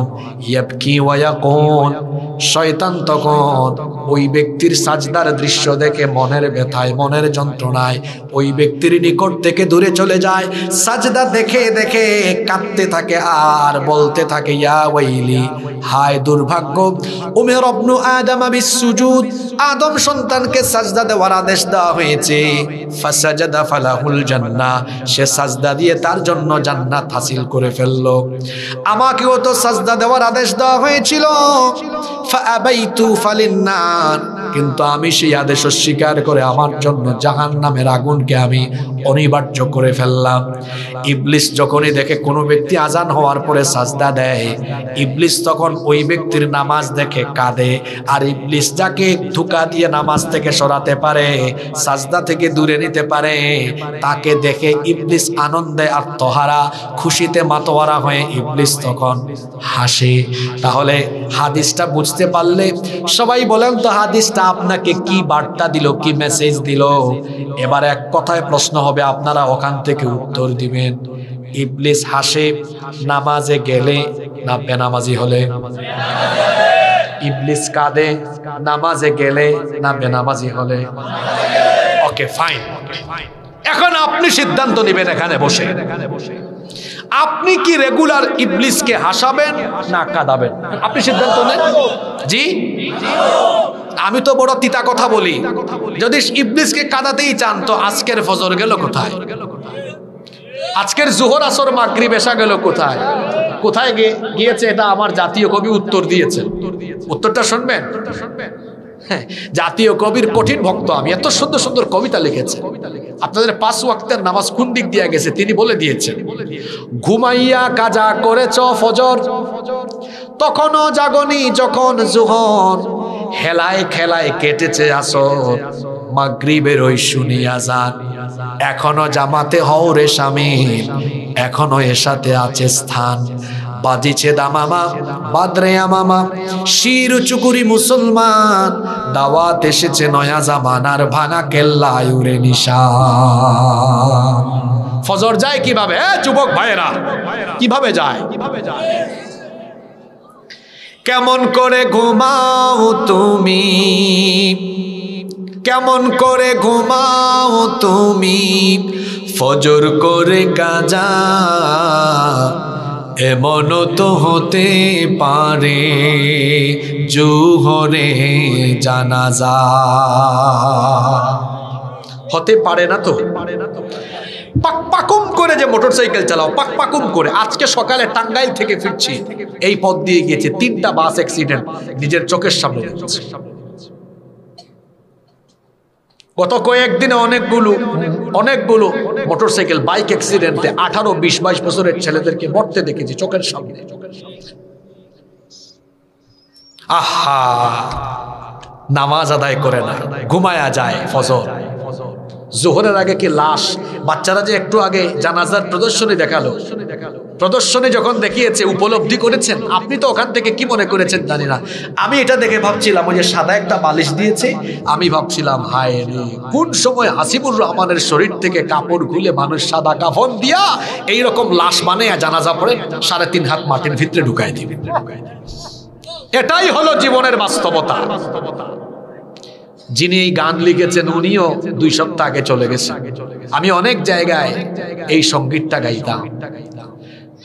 ইয়াবকি ওয়া ইয়াকুল, শয়তান তখন ওই ব্যক্তির সাজদার দৃশ্য দেখে মনের ব্যথায়, মনের যন্ত্রণায় ওই ব্যক্তির নিকট থেকে দূরে চলে যায়। সাজদা দেখে দেখে কাঁদতে থাকে আর বলতে থাকে, ইয়া ওয়াইলি, হায় দুর্ভাগ্য, উমির ইবনু আদম বিসসুজুদ, আদম সন্তানকে সাজদা দেওয়ার আদেশ দেওয়া হয়েছে। ফাসাজাদা ফালাহুল জান্নাহ, সে সাজদা দিয়ে তার জন্য জান্নাত হাসিল করে ফেললো। আমাকেও তো সাজদা দেওয়ার আদেশ দেওয়া হয়েছিল, ফাআবাইতু ফালিন্নার, কিন্তু আমি সেই আদেশ অস্বীকার করে আমার জন্য জাহান্নামের আগুনকে আমি অনিবার্য করে ফেললাম। ইবলিস যখনই দেখে কোনো ব্যক্তি আজান হওয়ার পরে সাজদা দেয়, ইবলিস তখন ওই ব্যক্তির নামাজ দেখে কাঁদে। আর ইবলিস যাকে ধোঁকা দিয়ে নামাজ থেকে সরাতে পারে, সাজদা থেকে দূরে নিতে পারে, তাকে দেখে ইবলিস আনন্দে আত্মহারা, খুশিতে মাতোয়ারা হয়ে ইবলিস তখন হাসে। তাহলে হাদিসটা বুঝতে পারলে সবাই বলেন তো, হাদিসটা আপনাকে কি বার্তা দিল, কি মেসেজ দিল? এবার এক কথায় প্রশ্ন হবে, আপনারা ওখান থেকে উত্তর দিবেন। ইবলিস হাসে নামাজে গেলে না বেনামাজি হলে? ইবলিস কাঁদে নামাজে গেলে না বেনামাজি হলে? ওকে, ফাইন। এখন আপনি সিদ্ধান্ত নেবেন এখানে বসে, আপনি কি রেগুলার ইবলিসকে হাসাবেন না কাঁদাবেন? আপনি সিদ্ধান্ত নেন। জি, আমি তো বড় তিতা কথা বলি, যদি ইবলিসকে কাঁদাতেই চান তো আজকের ফজর গেল কোথায়, আজকের জোহর আসর মাগরিব এশা গেল কোথায়, কোথায় গিয়েছে? এটা আমার জাতীয় কবি উত্তর দিয়েছেন। উত্তরটা শুনবেন? হ্যাঁ, জাতীয় কবির কঠিন ভক্ত আমি, এত সুন্দর সুন্দর কবিতা লিখেছে। আপনাদের 5 ওয়াক্তের নামাজ কোন দিক দিয়ে গেছে তিনি বলে দিয়েছেন। ঘুমাইয়া কাজা করেছ ফজর, তখনও জাগনি যখন জোহর, হেলায় খেলায় কেটেছে আসর, মাগরিবের ওই শুনি আযান, এখনো জামাতে হও রে শামিল, এখনো এশাতে আছে স্থান, বাজিছে দামামা বাদরে আমামা, শির উঁচু করি মুসলমান, দাওয়াত এসেছে নয়া জামানার, ভাঙা কেল্লায় উড়ে নিশান। ফজর যায় কিভাবে? যুবক ভাইয়েরা, কিভাবে যায়? কেমন করে ঘুমাও তুমি, কেমন করে ঘুমাও তুমি, ফজর করে কাজা, এমনও তো হতে পারে জোহরে জানাজা। হতে পারে না তো? পাকুম করে যে মোটরসাইকেল চালাও, পাকুম করে। আজকে সকালে টাঙ্গাইল থেকে ফিরছি, এই পথ দিয়ে গিয়েছে, 3টা বাস অ্যাক্সিডেন্ট নিজের চোখের সামনে দেখছি। গত কয়েকদিনে অনেকগুলো মোটরসাইকেল বাইক অ্যাক্সিডেন্টে 18, 20, 22 বছরের ছেলেদেরকে মরতে দেখেছি চোখের সামনে। আহা, নামাজ আদায় করে না, ঘুমায়া যায় ফজর। জোহরের আগে কি লাশ, বাচ্চারা যে একটু আগে জানাজার প্রদর্শনী দেখালো, প্রদর্শনী যখন দেখিয়েছে উপলব্ধি করেছেন? আপনি তো ওখান থেকে কি মনে করেছেন জানি না, আমি এটা দেখে ভাবছিলাম ওই যে সাদা একটা বালিশ দিয়েছে, আমি ভাবছিলাম হায় রে, কোন সময় হাসিবুর রহমানের শরীর থেকে কাপড় খুলে মানুষ সাদা কাফন দিয়া এইরকম লাশ বানায় জানাজা পড়ে 3.5 হাত মাটির ভিতরে ঢুকায় দিবে। এটাই হলো জীবনের বাস্তবতা। যিনি এই গান লিখেছেন উনিও 2 সপ্তাহ আগে চলে গেছে। আমি অনেক জায়গায় এই সঙ্গীতটা গাইতাম।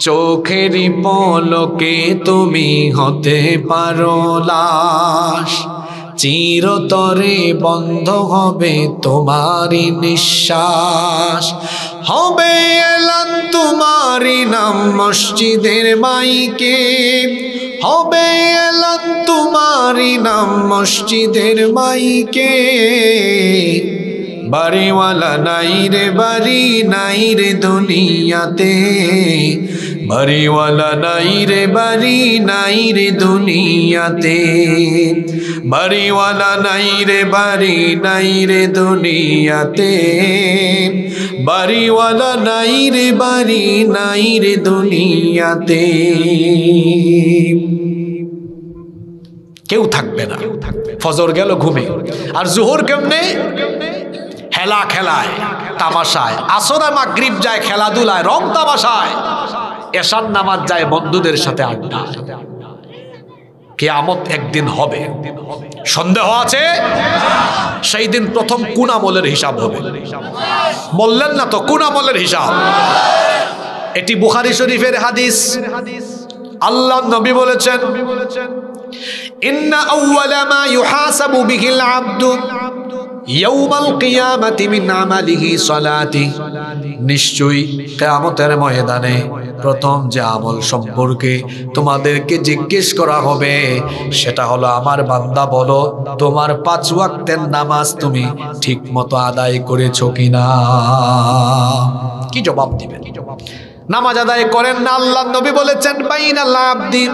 চোখেরই পলকে তুমি হতে পারো লাশ, চিরতরে বন্ধ হবে তোমারই নিঃশ্বাস, হবে এলান তোমারই নাম মসজিদের মাইকে, হবে এলান তোমারই নাম মসজিদের মাইকে, বাড়িওয়ালা নাই রে বাড়ি নাই রে দুনিয়াতে, বাড়িওয়ালা নাই রে বাড়ি নাই রে দুনিয়াতে, বাড়িওয়ালা নাই রে বাড়ি নাই রে দুনিয়াতে, বাড়িওয়ালা নাই রে বাড়ি নাই রে দুনিয়াতে। কেউ থাকবে না, ফজর গেল ঘুমে। আর জোহর কেমনে? হেলা খেলায়, তামাশায়। আসর আর মাগরিব যায় খেলাধুলায়, রং তামাশায়। এশার নামাজ যায় বন্ধুদের সাথে আড্ডা। কিয়ামত একদিন হবে, সন্দেহ আছে? সেই দিন প্রথম কোন আমলের হিসাব হবে? বললেন না তো, কোন আমলের হিসাব? এটি বুখারী শরীফের হাদিস। আল্লাহ নবী বলেছেন, ইন্না আউওয়ালা মা ইউহাসাবু বিহিল আবদু ইয়াউমাল কিয়ামাতি মিন আমালিহি সালাতি, নিশ্চয়ই কিয়ামতের ময়দানে প্রথম যে আমল সম্পর্কে তোমাদেরকে জিজ্ঞেস করা হবে সেটা হলো, আমার বান্দা বলো তোমার 5 ওয়াক্তের নামাজ তুমি ঠিক মতো আদায় করেছো কিনা। কি জবাব দিবেন? নামাজ আদায় করেন না। আল্লাহ নবী বলেছেন, বাইনাল আবদি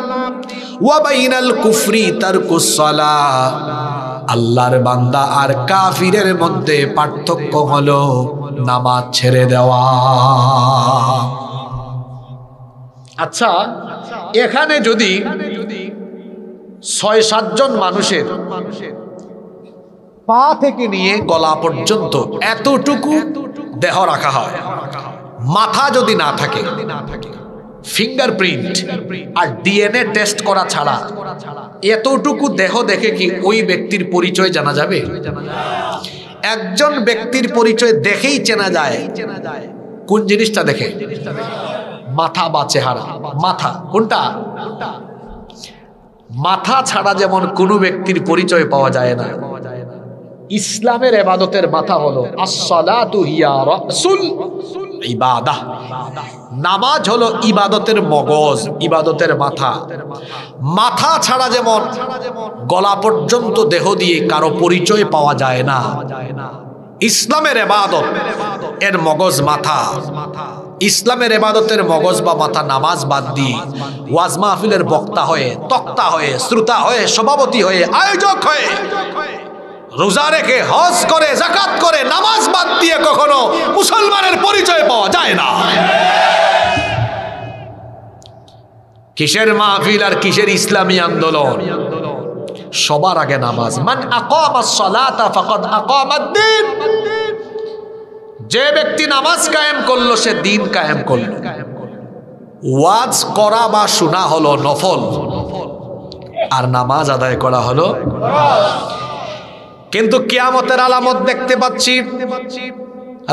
ওয়া বাইনাল কুফরি তারকুস সালাহ, আল্লাহর বান্দা আর কাফিরের মধ্যে পার্থক্য হলো নামাজ ছেড়ে দেওয়া। আচ্ছা, এখানে যদি 6-7 জন মানুষের পা থেকে নিয়ে গলা পর্যন্ত এতটুকু দেহ রাখা হয়, মাথা যদি না থাকে, ফিঙ্গারপ্রিন্ট আর ডিএনএ টেস্ট করা ছাড়া এতটুকু দেহ দেখে কি ওই ব্যক্তির পরিচয় জানা যাবে? একজন ব্যক্তির পরিচয় দেখেই চেনা যায়। কোন জিনিসটা দেখে? মাথা বা চেহারা। মাথা কোনটা? মাথা ছাড়া যেমন কোনো ব্যক্তির পরিচয় পাওয়া যায় না, ইসলামের ইবাদতের মাথা হলো as-সালাতু হিয়া রাসুল ইবাদাহ। নামাজ হলো ইবাদতের মগজ, ইবাদতের মাথা। মাথা ছাড়া যেমন গলা পর্যন্ত দেহ দিয়ে কারো পরিচয় পাওয়া যায় না, ইসলামের ইবাদত এর মগজ মাথা। ইসলামের ইবাদতের মগজ বা মাথা নামাজ বাদ দিয়ে ওয়াজ মাহফিলের বক্তা হয়ে, তক্তা হয়ে, শ্রোতা হয়ে, সভাপতি হয়ে, আয়োজক হয়ে, রোজা রেখে, হজ করে, যাকাত করে, নামাজ বাদ দিয়ে কখনো মুসলমানের পরিচয় পাওয়া যায় না। কিসের মাহফিল আর কিসের ইসলামী আন্দোলন? সবার আগে নামাজ। মান আকামাস সালাতা ফাকাদ আকামাদ-দ্বীন। যে ব্যক্তি নামাজ কায়েম করলো সে দিন কায়েম করলো। ওয়াজ করা বা শোনা হলো নফল, আর নামাজ আদায় করা হলো। কিন্তু কিয়ামতের আলামত দেখতে পাচ্ছি,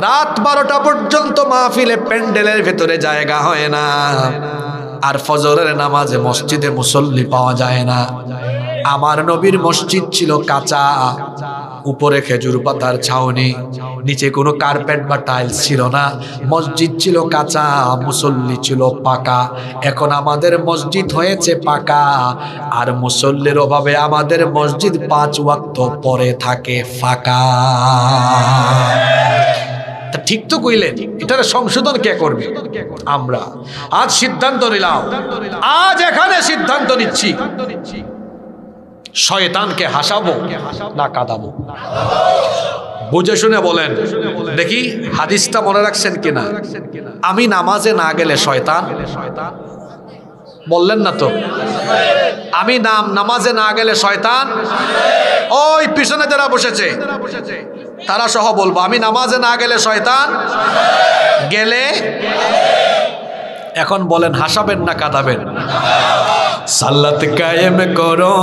রাত 12টা পর্যন্ত মাহফিলে প্যান্ডেলের ভেতরে জায়গা হয় না, আর ফজরের নামাজে মসজিদে মুসল্লি পাওয়া যায় না। আমার নবীর মসজিদ ছিল কাঁচা, উপরে খেজুর পাতার ছাউনি, নিচে কোনো কার্পেট বা টাইলস ছিল না। মসজিদ ছিল কাঁচা, মুসল্লি ছিল পাকা। এখন আমাদের মসজিদ হয়েছে পাকা, আর মুসল্লির অভাবে আমাদের মসজিদ 5 ওয়াক্ত পরে থাকে ফাঁকা। ঠিক তো কইলেন, এটার সংশোধন কে করবে? আমরা। আজ সিদ্ধান্ত নিলাম, আজ এখানে সিদ্ধান্ত নিচ্ছি, শয়তানকে হাসাবো না কাঁদাবো? বুঝে শুনে বলেন দেখি, হাদিসটা মনে রাখছেন কিনা? আমি নামাজে না গেলে শয়তান, বললেন না তো? আমি নামাজে না গেলে শয়তান। ওই পিছনে যারা বসেছে তারা সহ বলবো, আমি নামাজে না গেলে শয়তান গেলে। এখন বলেন, হাসাবেন না কাঁদাবেন? সালাত কায়েম করো,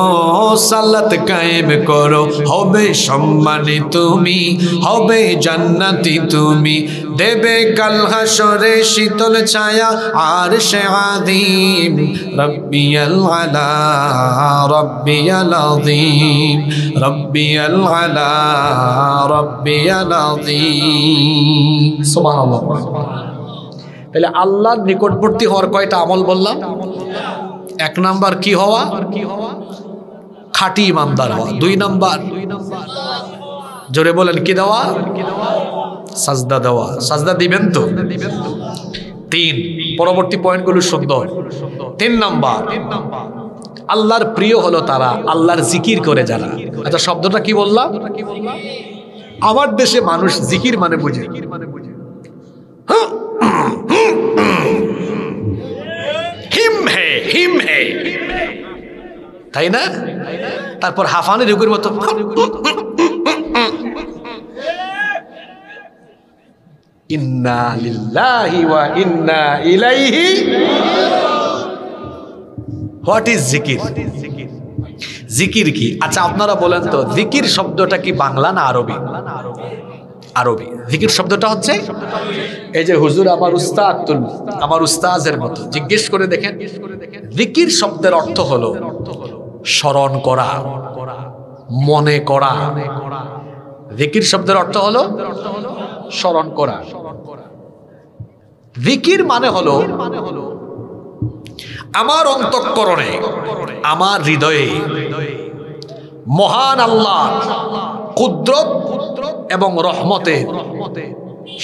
সালাত কায়েম করো, হবে সম্মানী তুমি, হবে জান্নাতি তুমি, দেবে কাল হাসরে শীতল ছায়া আরশে আযীম। রব্বিয়াল আলা রব্বিয়াল আযীম, রব্বিয়াল আলা রব্বিয়াল আযীম। সুবহানাল্লাহ। তাহলে আল্লাহর নিকটবর্তী হওয়ার কয়টা আমল বললাম? 1 নাম্বার কি হওয়া? খাঁটি ইমানদার হওয়া। 2 নাম্বার, জোরে বলেন কি দেওয়া? সাজদা দেওয়া। সাজদা দিবেন তো? 3, পরবর্তী পয়েন্টগুলো সুন্দর। 3 নাম্বার, আল্লাহর প্রিয় হলো তারা আল্লাহর জিকির করে যারা। আচ্ছা, শব্দটা কি বললাম? আমার দেশে মানুষ জিকির মানে বুঝে হিম হে, তাই না? তারপর হাফানি রোগের মতো ইন্না লিল্লাহি ওয়া ইন্না ইলাইহি। হোয়াট ইজ জিকির? জিকির কি? আচ্ছা আপনারা বলেন তো, জিকির শব্দটা কি বাংলা না আরবি? আরবি। জিকির শব্দটা হচ্ছে, এই যে হুজুর আমার উস্তাদ, আমার উস্তাজের মতো জিজ্ঞেস করে দেখেন, জিকির শব্দের অর্থ হলো স্মরণ করা, মনে করা। জিকির শব্দের অর্থ হলো স্মরণ করা। জিকির মানে হলো আমার অন্তঃকরণে, আমার হৃদয়ে মহান আল্লাহ কুদরত এবং রহমতে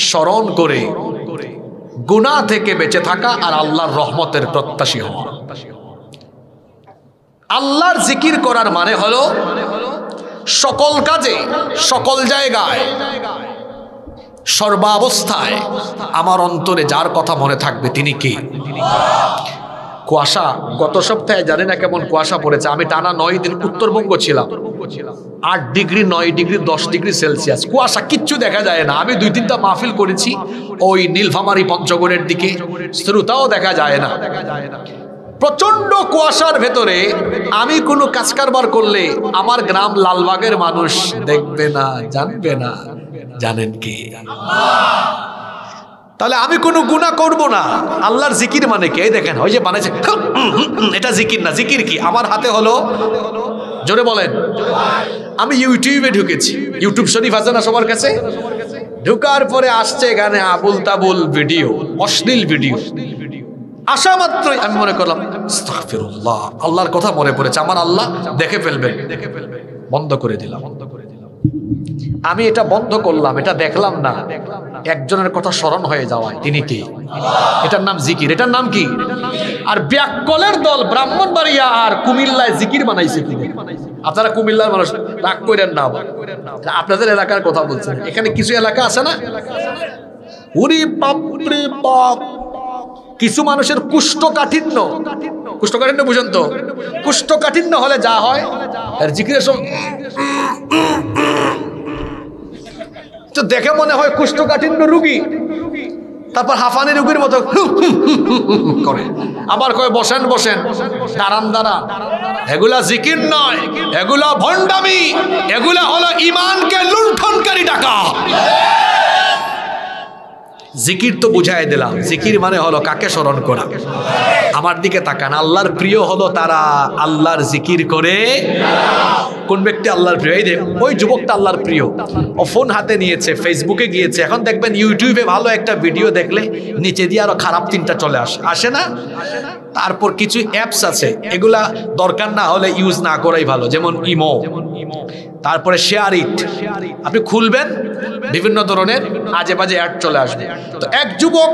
স্মরণ করে গুনাহ থেকে বেঁচে থাকা, আর আল্লাহর রহমতের প্রত্যাশী হওয়া। আল্লাহর জিকির করার মানে হলো সকল কাজে, সকল জায়গায়, সর্বাবস্থায় আমার অন্তরে যার কথা মনে থাকবে তিনি কে? কুয়াশা, গত সপ্তাহে জানি না কেমন কুয়াশা পড়েছে। আমি টানা 9 দিন উত্তরবঙ্গ ছিলাম। 8 ডিগ্রি, 9 ডিগ্রি, 10 ডিগ্রি সেলসিয়াস কুয়াশা, কিচ্ছু দেখা যায় না। আমি 2-3টা মাহফিল করেছি ওই নীলফামারী পঞ্চগড়ের দিকে, শ্রোতাও দেখা যায় না। প্রচন্ড কুয়াশার ভেতরে আমি কোনো কাজ কারবার করলে আমার গ্রাম লালবাগের মানুষ দেখবে না, জানবে না। জানেন কি? তাহলে আমি কোনো গুনাহ করব না। আল্লাহর জিকির মানে কি? এই দেখেন ওই যে বানাইছে, এটা জিকির না। জিকির কি? আমার হাতে হলো, জোরে বলেন, আমি ইউটিউবে ঢুকেছি। ইউটিউব শরীফ আছে না সবার কাছে? ঢুকার পরে আসছে এখানে আবুল তাবুল ভিডিও, অশ্লীল ভিডিও। আসা মাত্রই আমি মনে করলাম আস্তাগফিরুল্লাহ, আল্লাহর কথা মনে পড়েছে, আমার আল্লাহ দেখে ফেলবেন, বন্ধ করে দিলাম। আমি এটা বন্ধ করলাম, এটা দেখলাম না, একজনের কথা স্মরণ হয়ে যাওয়ায়। তিনি কি? এটার নাম জিকির। এটার নাম কি? আর ব্যাককলের দল ব্রাহ্মণবাড়িয়া আর কুমিল্লায় জিকির বানাইছে কি? আপনারা কুমিল্লার মানুষ, রাগ করেন না, আপনাদের এলাকার কথা বলছেন। এখানে কিছু এলাকা আছে না, ওরে বাপ রে বাপ, কিছু মানুষের কুষ্ঠকাঠিন্য, কুষ্ঠকাঠিন্য বুঝেন তো? কুষ্ঠকাঠিন্য হলে যা হয়, আর জিকিরের সময় তো দেখে মনে হয় কুষ্ঠকাঠিন্য রোগী, তারপর হাঁফানি রোগীর মতো করে, আবার কয় বসেন বসেন, দাঁড়ান দাঁড়ান। এগুলা জিকির নয়, এগুলা ভণ্ডামি, এগুলা হলো ঈমানকে লুণ্ঠনকারী ডাকা। জিকির তো বুঝাই দিলাম। জিকির মানে হলো কাকে স্মরণ করা। আমার দিকে তাকান, আল্লাহর প্রিয় হলো তারা আল্লাহর জিকির করে। কোন ব্যক্তি আল্লাহর প্রিয়? এই ওই যুবকটা আল্লাহর প্রিয়, ও ফোন হাতে নিয়েছে, ফেসবুকে গিয়েছে। এখন দেখবেন ইউটিউবে ভালো একটা ভিডিও দেখলে নিচে দিয়ে আরো খারাপ তিনটা চলে আসে না? তারপর কিছু অ্যাপস আছে, এগুলা দরকার না হলে ইউজ না করাই ভালো, যেমন ইমো, তারপরে শেয়ার ইট। আপনি খুলবেন, বিভিন্ন ধরনের আজে বাজে অ্যাড চলে আসবে। তো এক যুবক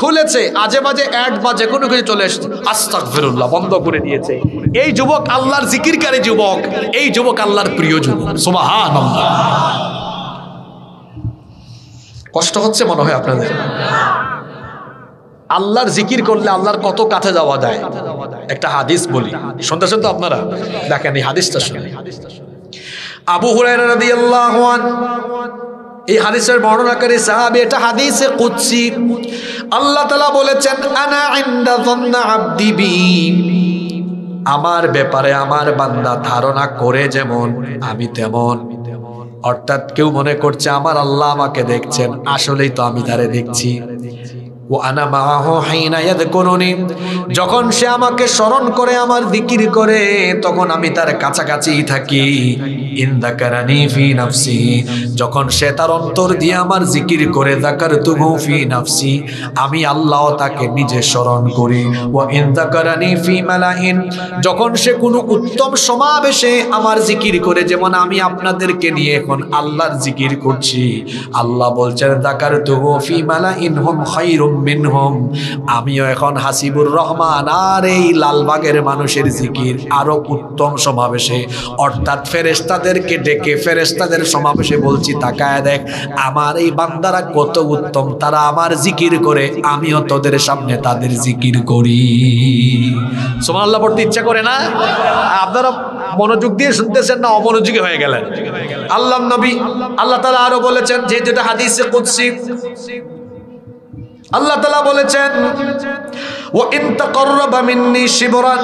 খুলেছে, আজে বাজে অ্যাড বা যে কোনো কিছু চলে আসছে, আস্তাগফিরুল্লাহ, বন্ধ করে দিয়েছে। এই যুবক আল্লাহর জিকিরকারী যুবক, এই যুবক আল্লাহর প্রিয় যুবক। সুবহানাল্লাহ। কষ্ট হচ্ছে মনে হয় আপনাদের? আল্লাহর জিকির করলে আল্লাহর কত কাছে যাওয়া যায়। একটা হাদিস বলি, শুনতেছেন তো আপনারা? দেখেন এই হাদিসটা শুনে। আবু হুরায়রা রাদিয়াল্লাহু আনহু এই হাদিসের বর্ণনাকারী সাহাবী, এটা হাদিসে কুদসি। আল্লাহ তাআলা বলেছেন, আনা ইনদা যান্না আবদি বি, আমার ব্যাপারে আমার বান্দা ধারণা করে যেমন আমি তেমন। অর্থাৎ কেউ মনে করছে আমার আল্লাহ আমাকে দেখছেন, আসলেই তো আমি তারে দেখছি। ও আনা মাহু হিনা ইয়াযকুরুনি, যখন সে আমাকে স্মরণ করে, আমার জিকির করে, তখন আমি তার কাছাকাছি থাকি। ইন যাকারানি ফি নাফসি, যখন সে তার অন্তর দিয়ে আমার জিকির করে, যাকারতুহু ফি নাফসি, আমি আল্লাহ তাকে নিজে স্মরণ করি। ওয়া ইন যাকারানি ফি মালাইন, যখন সে কোনো উত্তম সমাবেশে আমার জিকির করে, যেমন আমি আপনাদেরকে নিয়ে এখন আল্লাহর জিকির করছি, আল্লাহ বলছেন যাকারতুহু ফি মালাইন হুম খায়রুম মিনহুম, আমিও এখন হাসিবুর রহমান আর এই লালবাগের মানুষের জিকির আরো উত্তম সমাবেশে, অর্থাৎ ফেরেশতাদেরকে ডেকে ফেরেশতাদের সমাবেশে বলছি, তাকায় দেখ আমার এই বান্দারা কত উত্তম, তারা আমার জিকির করে, আমিও তোদের সামনে তাদের জিকির করি। সুবহানাল্লাহ পড়তে ইচ্ছা করে না? আপনারা মনোযোগ দিয়ে শুনতেছেন না অমনোযোগী হয়ে গেলেন? আল্লাহর নবী, আল্লাহ তাআলা আরো বলেছেন, যে যেটা হাদিসে কুদসি, আল্লাহ তাআলা বলেছেন, ওয়া ইন তাকাররাবা মিন্নি শিবরান,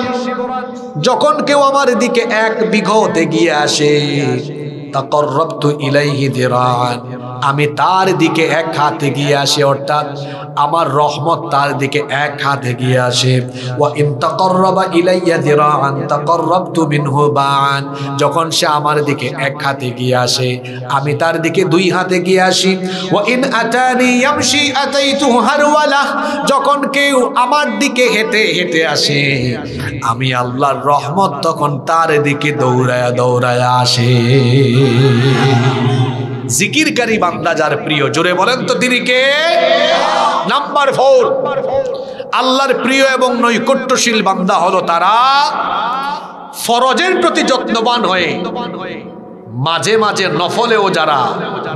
যখন কেউ আমার দিকে এক বিঘত এগিয়ে আসে, তাকাররাবতু ইলাইহি যিরাআন, আমি তার দিকে এক হাত এগিয়ে আসি, অর্থাৎ আমার রহমত তার দিকে এক হাত এগিয়ে আসে। ওয়া ইন তাকাররাবা ইলাইয়া যিরাআন তাকাররাবতু মিনহু বা'an, যখন সে আমার দিকে এক হাত এগিয়ে আসে, আমি তার দিকে দুই হাত এগিয়ে আসি। ওয়া ইন আতানি ইয়ামশি আতাইতুহু হারওয়ালা, যখন কেউ আমার দিকে হেঁটে হেঁটে আসে, আমি আল্লাহর রহমত তখন তার দিকে দৌড়ায়া দৌড়ায়া আসে। জিকিরকারী বান্দা যার প্রিয়, জোরে বলেন তো তিনি কে? নাম্বার 4, আল্লাহর প্রিয় এবং নৈকট্যশীল বান্দা হলো তারা ফরজের প্রতি যত্নবান হয়ে মাঝে মাঝে নফলেও যারা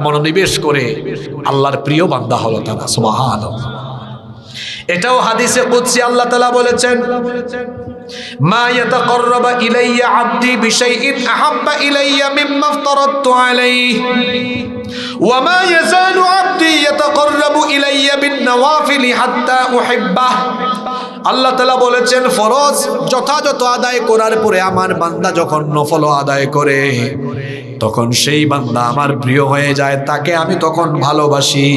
মনোনিবেশ করে, আল্লাহর প্রিয় বান্দা হলো তারা। সুবহানাল্লাহ। এটাও হাদিসে কুদসি আল্লাহ তাআলা বলেছেন, মা ইয়াতাকাররাবা ইলাইয়া আবদি বিশাইইন আহাব্বা ইলাইয়া মিম্মা আফতারাতু আলাইহি ওয়া মা ইয়াজালু আবদি ইয়াতাকাররাবু ইলাইয়া বিন-নওয়াফিলি হাত্তা উহিব্বাহ। আল্লাহ তাআলা বলেছেন, ফরজ যথাযথ আদায় করার পরে আমার বান্দা যখন নফল আদায় করে, তখন সেই বান্দা আমার প্রিয় হয়ে যায়, তাকে আমি তখন ভালোবাসি।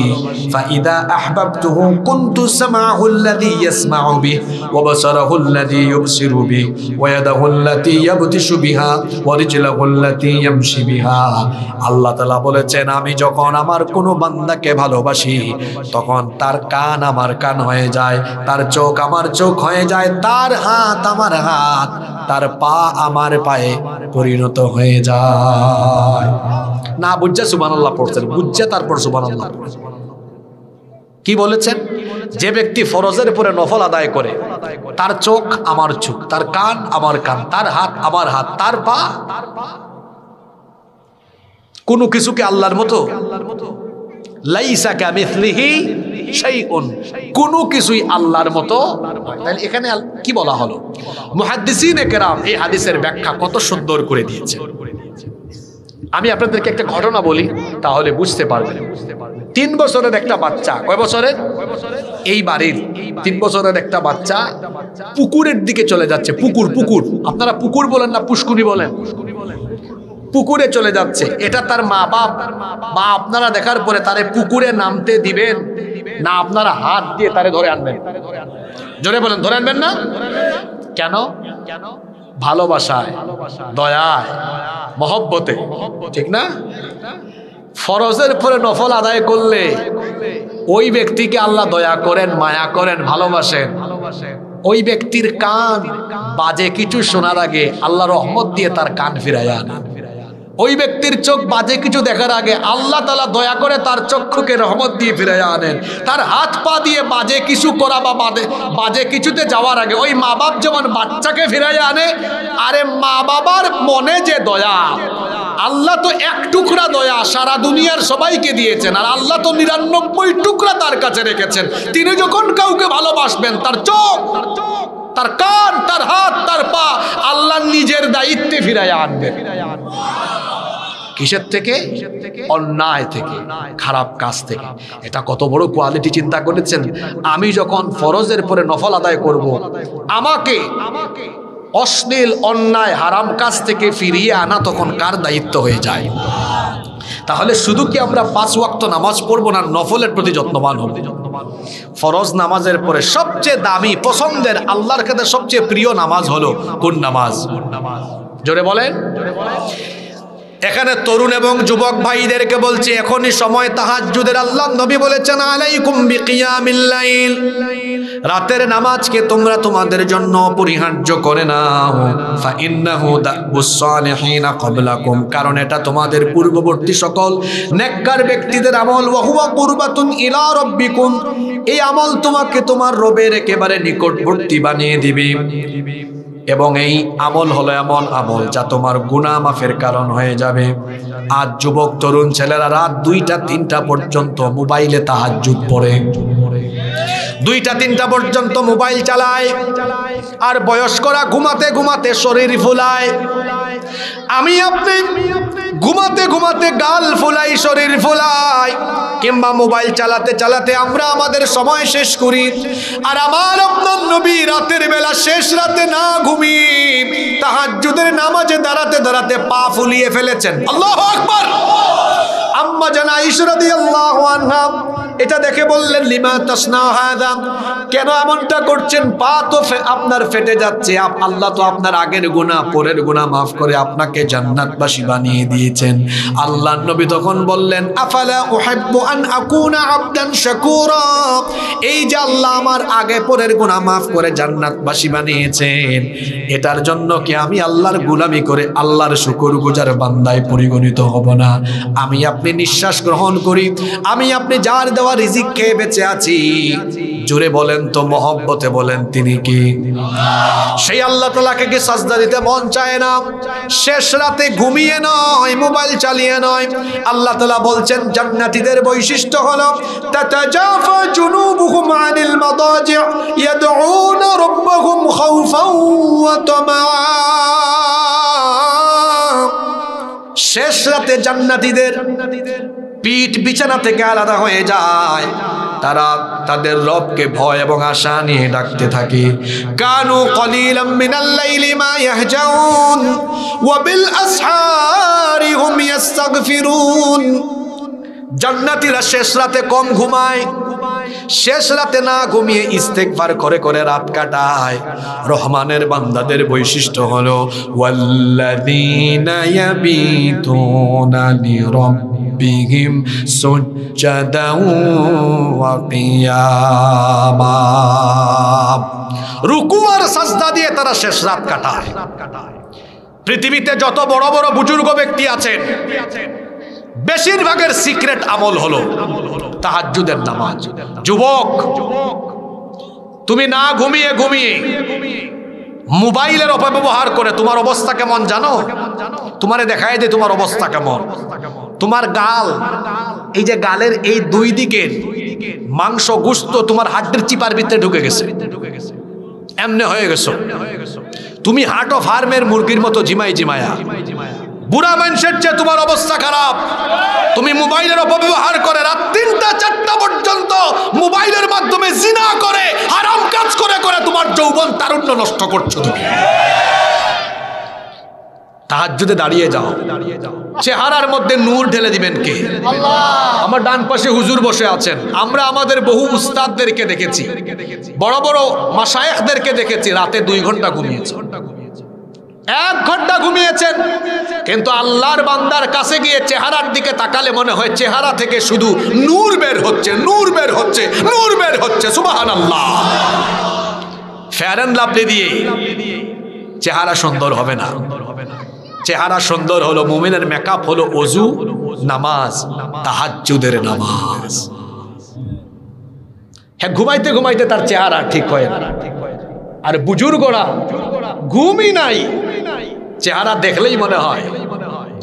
ফাইদা আহবাবতুহু কুনতু সামাউল্লাযী ইয়াসমাউ বিহি ওয়া বাসারাহুল্লাযী ইউবসিরু বিহি ওয়া ইয়াদাহুল্লাতী ইয়াবতিশু বিহা ওয়া রিজলাহুল্লাতী ইয়ামশি বিহা। আল্লাহ তাআলা বলেছেন, আমি যখন আমার কোনো বান্দাকে ভালোবাসি তখন তার কান আমার কান হয়ে যায়, তার চোখ আমার চোখ হয়ে যায়, তার হাত আমার হাত, তার পা আমার পায়ে পরিণত হয়ে যায়। না বুঝছে সুবহানাল্লাহ পড়ছেন, বুঝছে তারপর সুবহানাল্লাহ। কি বলেছেন? যে ব্যক্তি ফরজের পরে নফল আদায় করে, তার চোখ আমার চোখ, তার কান আমার কান, তার হাত আমার হাত, তার পা। কোনো কিছুকে আল্লাহর মতো, লাইসা কামিসলিহি শাইউন, কোনো কিছুই আল্লাহর মতো। তাহলে এখানে কি বলা হলো? মুহাদ্দিসিনে কেরাম এই হাদিসের ব্যাখ্যা কত সুন্দর করে দিয়েছে। আমি আপনাদেরকে একটা ঘটনা বলি, তাহলে বুঝতে পারবেন। 3 বছরের একটা বাচ্চা, কয় বছরের? এই বাড়ির 3 বছরের একটা বাচ্চা পুকুরের দিকে চলে যাচ্ছে। পুকুর, পুকুর, আপনারা পুকুর বলেন না পুষ্কুনি বলেন? পুকুরে চলে যাচ্ছে। এটা তার মা বাপ বা আপনারা দেখার পরে তারে পুকুরে নামতে দিবেন না আপনারা হাত দিয়ে তারে ধরে আনবেন? জোরে বলেন, ধরে আনবেন না কেন? ভালোবাসায়, দয়ায়, মহব্বতে, ঠিক না? ফরজের পরে নফল আদায় করলে ওই ব্যক্তিকে আল্লাহ দয়া করেন, মায়া করেন, ভালোবাসেন। ওই ব্যক্তির কান বাজে কিছু শোনার আগে আল্লাহ রহমত দিয়ে তার কান ফিরাইয়া আনেন। ওই ব্যক্তির চোখ বাজে কিছু দেখার আগে আল্লাহ তাআলা দয়া করে তার চক্ষুকে রহমত দিয়ে ফিরাইয়া আনেন। তার হাত পা দিয়ে বাজে কিছু করা বা বাজে কিছুতে যাওয়ার আগে ওই মা বাপ যেমন বাচ্চাকে ফিরাইয়া আনে, আরে মা বাবার মনে যে দয়া, আল্লাহ তো 1 টুকরা দয়া সারা দুনিয়ার সবাইকে দিয়েছেন, আর আল্লাহ তো 99 টুকরা তার কাছে রেখেছেন। তিনি যখন কাউকে ভালোবাসবেন, তার চোখ, তার কান, তার হাত, তার পা আল্লাহ নিজের দায়িত্বে ফিরাইয়া আনবেন। কিসের থেকে? অন্যায় থেকে, খারাপ কাজ থেকে। এটা কত বড় কোয়ালিটি চিন্তা করেছেন? আমি যখন ফরজের পরে নফল আদায় করব, আমাকে অশ্লীল, অন্যায়, হারাম কাজ থেকে ফিরিয়ে আনা তখন কার দায়িত্ব হয়ে যায়? তাহলে শুধু কি আমরা 5 ওয়াক্ত নামাজ পড়বো না, নফলের প্রতি যত্নবান হব? ফরজ নামাজের পরে সবচেয়ে দামি, পছন্দের, আল্লাহর কাছে সবচেয়ে প্রিয় নামাজ হলো কোন নামাজ? জোরে বলেন। এখানে তরুণ এবং যুবক ভাইদেরকে বলছি, এখনই সময় তাহাজ্জুদের। আল্লাহ নবী বলেছেন, আলাইকুম বিকিয়ামিল লাইল, রাতের নামাজকে তোমরা তোমাদের জন্য পরিহার্য করে নাও। ফাইন্নাহু দাবুস সালিহিনা ক্বাবলাকুম, কারণ এটা তোমাদের পূর্ববর্তী সকল নেককার ব্যক্তিদের আমল। ওয়া হুয়া কুরবাতুন ইলা রাব্বিকুম, এই আমল তোমাকে তোমার রবের একেবারে নিকটবর্তী বানিয়ে দিবে। এবং এই আমল হলো এমন আমল যা তোমার গুনাহ মাফের কারণ হয়ে যাবে। আজ যুবক তরুণ ছেলেরা রাত 2টা 3টা পর্যন্ত মোবাইলে তাহাজ্জুদ পড়ে, 2টা 3টা পর্যন্ত মোবাইল চালায়, আর বয়স্করা ঘুমাতে ঘুমাতে শরীর ফুলায়। আমি আপনি ঘুমাতে ঘুমাতে গাল ফুলাই, শরীর ফুলাই, কিংবা মোবাইল চালাতে চালাতে আমরা আমাদের সময় শেষ করি। আর আমার আপনার নবী রাতের বেলা শেষ রাতে না ঘুমিয়ে তাহাজ্জুদের নামাজে দাঁড়াতে দাঁড়াতে পা ফুলিয়ে ফেলেছেন। আল্লাহু আকবার। আম্মা জানা আয়েশা রাদিয়াল্লাহু আনহা এটা দেখে বললেন, লিমা তাসনা হাদা, কেন এমনটা করছেন? পা তো আপনার ফেটে যাচ্ছে, আল্লাহ তো আপনার আগের গুনাহ, পরের গুনাহ মাফ করে আপনাকে জান্নাতবাসী বানিয়ে দিয়েছেন। আল্লাহর নবী তখন বললেন, আফালা উহিব্বু আন আকুনা আবদান শাকুরা, এই যে আল্লাহ আমার আগে পরের গুনাহ মাফ করে জান্নাতবাসী বানিয়েছেন, এটার জন্য কি আমি আল্লাহর গোলামি করে আল্লাহর শুকরগুজার বান্দায় পরিগণিত হব না? আমি আপনি নিঃশ্বাস গ্রহণ করি, আমি আপনি যার দেওয়া রিজিক খেয়ে বেঁচে আছি, জোরে বলেন তো, মহব্বতে বলেন তিনি কি? সেই আল্লাহ তাআলাকে কি সাজদা দিতে মন চায় না? শেষ রাতে ঘুমিয়ে নয়, মোবাইল চালিয়ে নয়। আল্লাহ তাআলা বলছেন জান্নাতীদের বৈশিষ্ট্য হলো তাতাজাফা জুনুবুহুম আনিল মাদাজি' ইয়াদউনা রাব্বাহুম খাউফান ওয়া তামা। শেষ রাতে জান্নাতীদের পিঠ বিছানা থেকে আলাদা হয়ে যায়, তারা তাদের রবকে ভয় এবং আশা নিয়ে ডাকতে থাকে। কানু কলিলাম মিনাল লাইলি মা ইয়াহজাউন ওয়া বিল আসহারি হুম ইস্তাগফিরুন। জান্নাতীরা শেষ রাতে কম ঘুমায়, শেষ রাতে না ঘুমিয়ে ইস্তেগফার করে করে রাত কাটায়। রহমানের বান্দাদের বৈশিষ্ট্য হলো ওয়াল্লাযীনা ইয়াবিতুনা লিরাব্বিহিম সুজদাও ওয়া কিয়ামা। রুকু আর সাজদা দিয়ে তারা শেষ রাত কাটায়। পৃথিবীতে যত বড় বড় বুজুর্গ ব্যক্তি আছেন, বেশিরভাগের সিক্রেট আমল হলো তাহাজ্জুদের নামাজ। যুবক, তুমি না ঘুমিয়ে ঘুমিয়ে মোবাইলের অপব্যবহার করে তোমার অবস্থা কেমন জানো? তোমারে দেখায় যে তোমার অবস্থা কেমন। তোমার গাল, এই যে গালের এই দুই দিকের মাংস গোশত তোমার হাড্ডির চিপার ভিতরে ঢুকে গেছে, এমনে হয়ে গেছো। তুমি হার্ট অফ ফার্মের মুরগির মতো জিমাই জিমায়া। বুড়া মানুষের চেয়ে তোমার অবস্থা খারাপ। তুমি মোবাইলের অপব্যবহার করে রাত ৩টা-৪টা পর্যন্ত মোবাইলের মাধ্যমে জিনা করে হারাম কাজ করে করে তোমার যৌবন তারুণ্য নষ্ট করছো তুমি। তাহাজ্জুদে দাঁড়িয়ে যাও, চেহারার মধ্যে নূর ঢেলে দিবেন কে? আল্লাহ। আমার ডান পাশে হুজুর বসে আছেন। আমরা আমাদের বহু উস্তাদদেরকে দেখেছি, বড় বড় মাশায়েখদেরকে দেখেছি রাতে 2 ঘন্টা ঘুমিয়েছে, 1 ঘন্টা ঘুমিয়েছেন, কিন্তু আল্লাহর বান্দার কাছে গিয়ে চেহারার দিকে তাকালে মনে হয় চেহারা থেকে শুধু নূর বের হচ্ছে, নূর বের হচ্ছে, নূর বের হচ্ছে। সুবহানাল্লাহ। ফেয়ার এন্ড লাভলি দিয়ে চেহারা সুন্দর হবে না। চেহারা সুন্দর হলো, মুমিনের মেকআপ হলো ওযু, নামাজ, তাহাজ্জুদের নামাজ। হ্যাঁ, ঘুমাইতে ঘুমাইতে তার চেহারা ঠিক হয় না। আর বুজুর্গরা ঘুমই নাই, চেহারা দেখলেই মনে হয়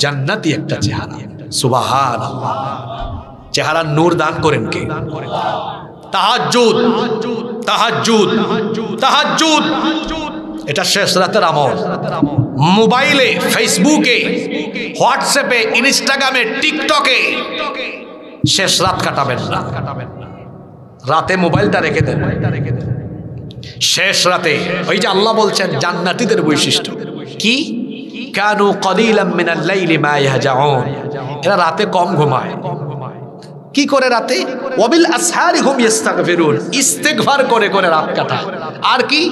জান্নাতি একটা চেহারা। সুবহানাল্লাহ। চেহারার নূর দান করেন কে? তাহাজ্জুদ, তাহাজ্জুদ, তাহাজ্জুদ। এটা শেষ রাতের আমল। মোবাইলে, ফেসবুকে, হোয়াটসঅ্যাপে, ইনস্টাগ্রামে, টিকটকে শেষ রাত কাটাবেন না। রাতে মোবাইলটা রেখে দেন। শেষ রাতে ওই যে আল্লাহ বলছেন জান্নাতীদের বৈশিষ্ট্য কি? কানু কলিলাম মিনাল লাইলি মা ইয়াহজাউন। এরা রাতে কম ঘুমায়। কি করে রাতে? ওয়াবিল আসহারি হুম ইস্তাগফিরুন। ইস্তিগফার করে করে রাত কাটায়। আর কি?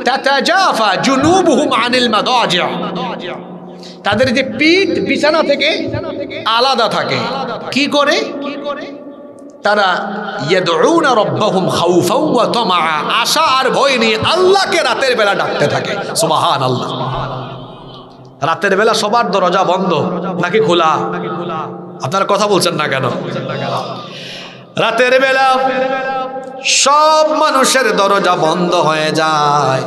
তাতাজাফা জুনুবুহুম আনিল মাদাজি। তাদের যে পিঠ বিছানা থেকে আলাদা থাকে। কি করে? তারা ইয়াদউনা রাব্বাহুম খাউফাও ওয়া তামআ। আশা আর ভয় নিয়ে আল্লাহকে রাতের বেলা ডাকতে থাকে। সুবহানাল্লাহ। রাতের বেলা সবার দরজা বন্ধ নাকি খোলা? আপনারা কথা বলছেন না কেন? রাতের বেলা সব মানুষের দরজা বন্ধ হয়ে যায়।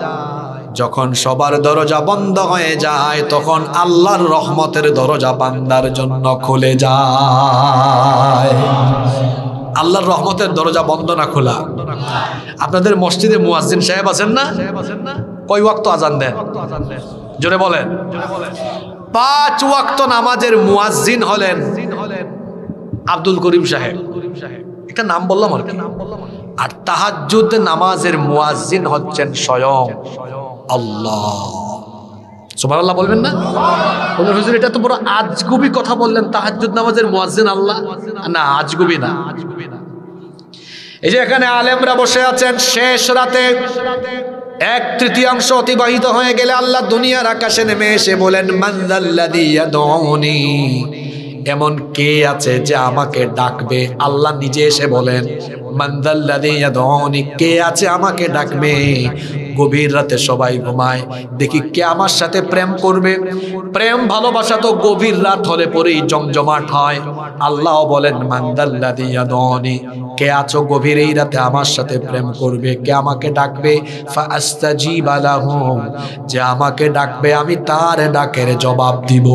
যখন সবার দরজা বন্ধ হয়ে যায় তখন আল্লাহর রহমতের দরজা বান্দার জন্য খুলে যায়। আল্লাহর রহমতের দরজা বন্ধ না খোলা? আপনাদের মসজিদে মুয়াজ্জিন সাহেব আছেন না? কয় ওয়াক্ত আজান দেন? জোরে বলেন। 5 ওয়াক্ত নামাজের মুয়াজ্জিন হলেন আব্দুল করিম সাহেব। একটা নাম বললাম আর কি। আর তাহাজ্জুদ নামাজের মুয়াজ্জিন হচ্ছেন স্বয়ং আল্লাহ। সুবহানাল্লাহ বলবেন না? বলেন হুজুর এটা তো বড় আজগুবি কথা বললেন, তাহাজ্জুদ নামাজের মুয়াজ্জিন আল্লাহ। না, আজগুবি না। এই যে এখানে আলেমরা বসে আছেন, শেষ রাতে 1/3 অতিবাহিত হয়ে গেলে আল্লাহ দুনিয়ার আকাশে নেমে এসে বলেন মানযাল্লাযী ইয়াদউনি। এমন কে আছে যে আমাকে ডাকবে? আল্লাহ নিজে এসে বলেন মানযাল্লাযী ইয়াদউনি, কে আছে আমাকে ডাকবে? গভীর রাতে সবাই ঘুমায়, দেখি কে আমার সাথে প্রেম করবে। প্রেম ভালোবাসা তো গভীর রাত হলে পরেই জমজমাট হয়। আল্লাহ বলেন মানযাল্লাযী ইয়াদউনি, কে আছো গভীর এই রাতে আমার সাথে প্রেম করবে, কে আমাকে ডাকবে? ফাআস্তাজিবা লাহু, যে আমাকে ডাকবে আমি তার ডাকের জবাব দিব।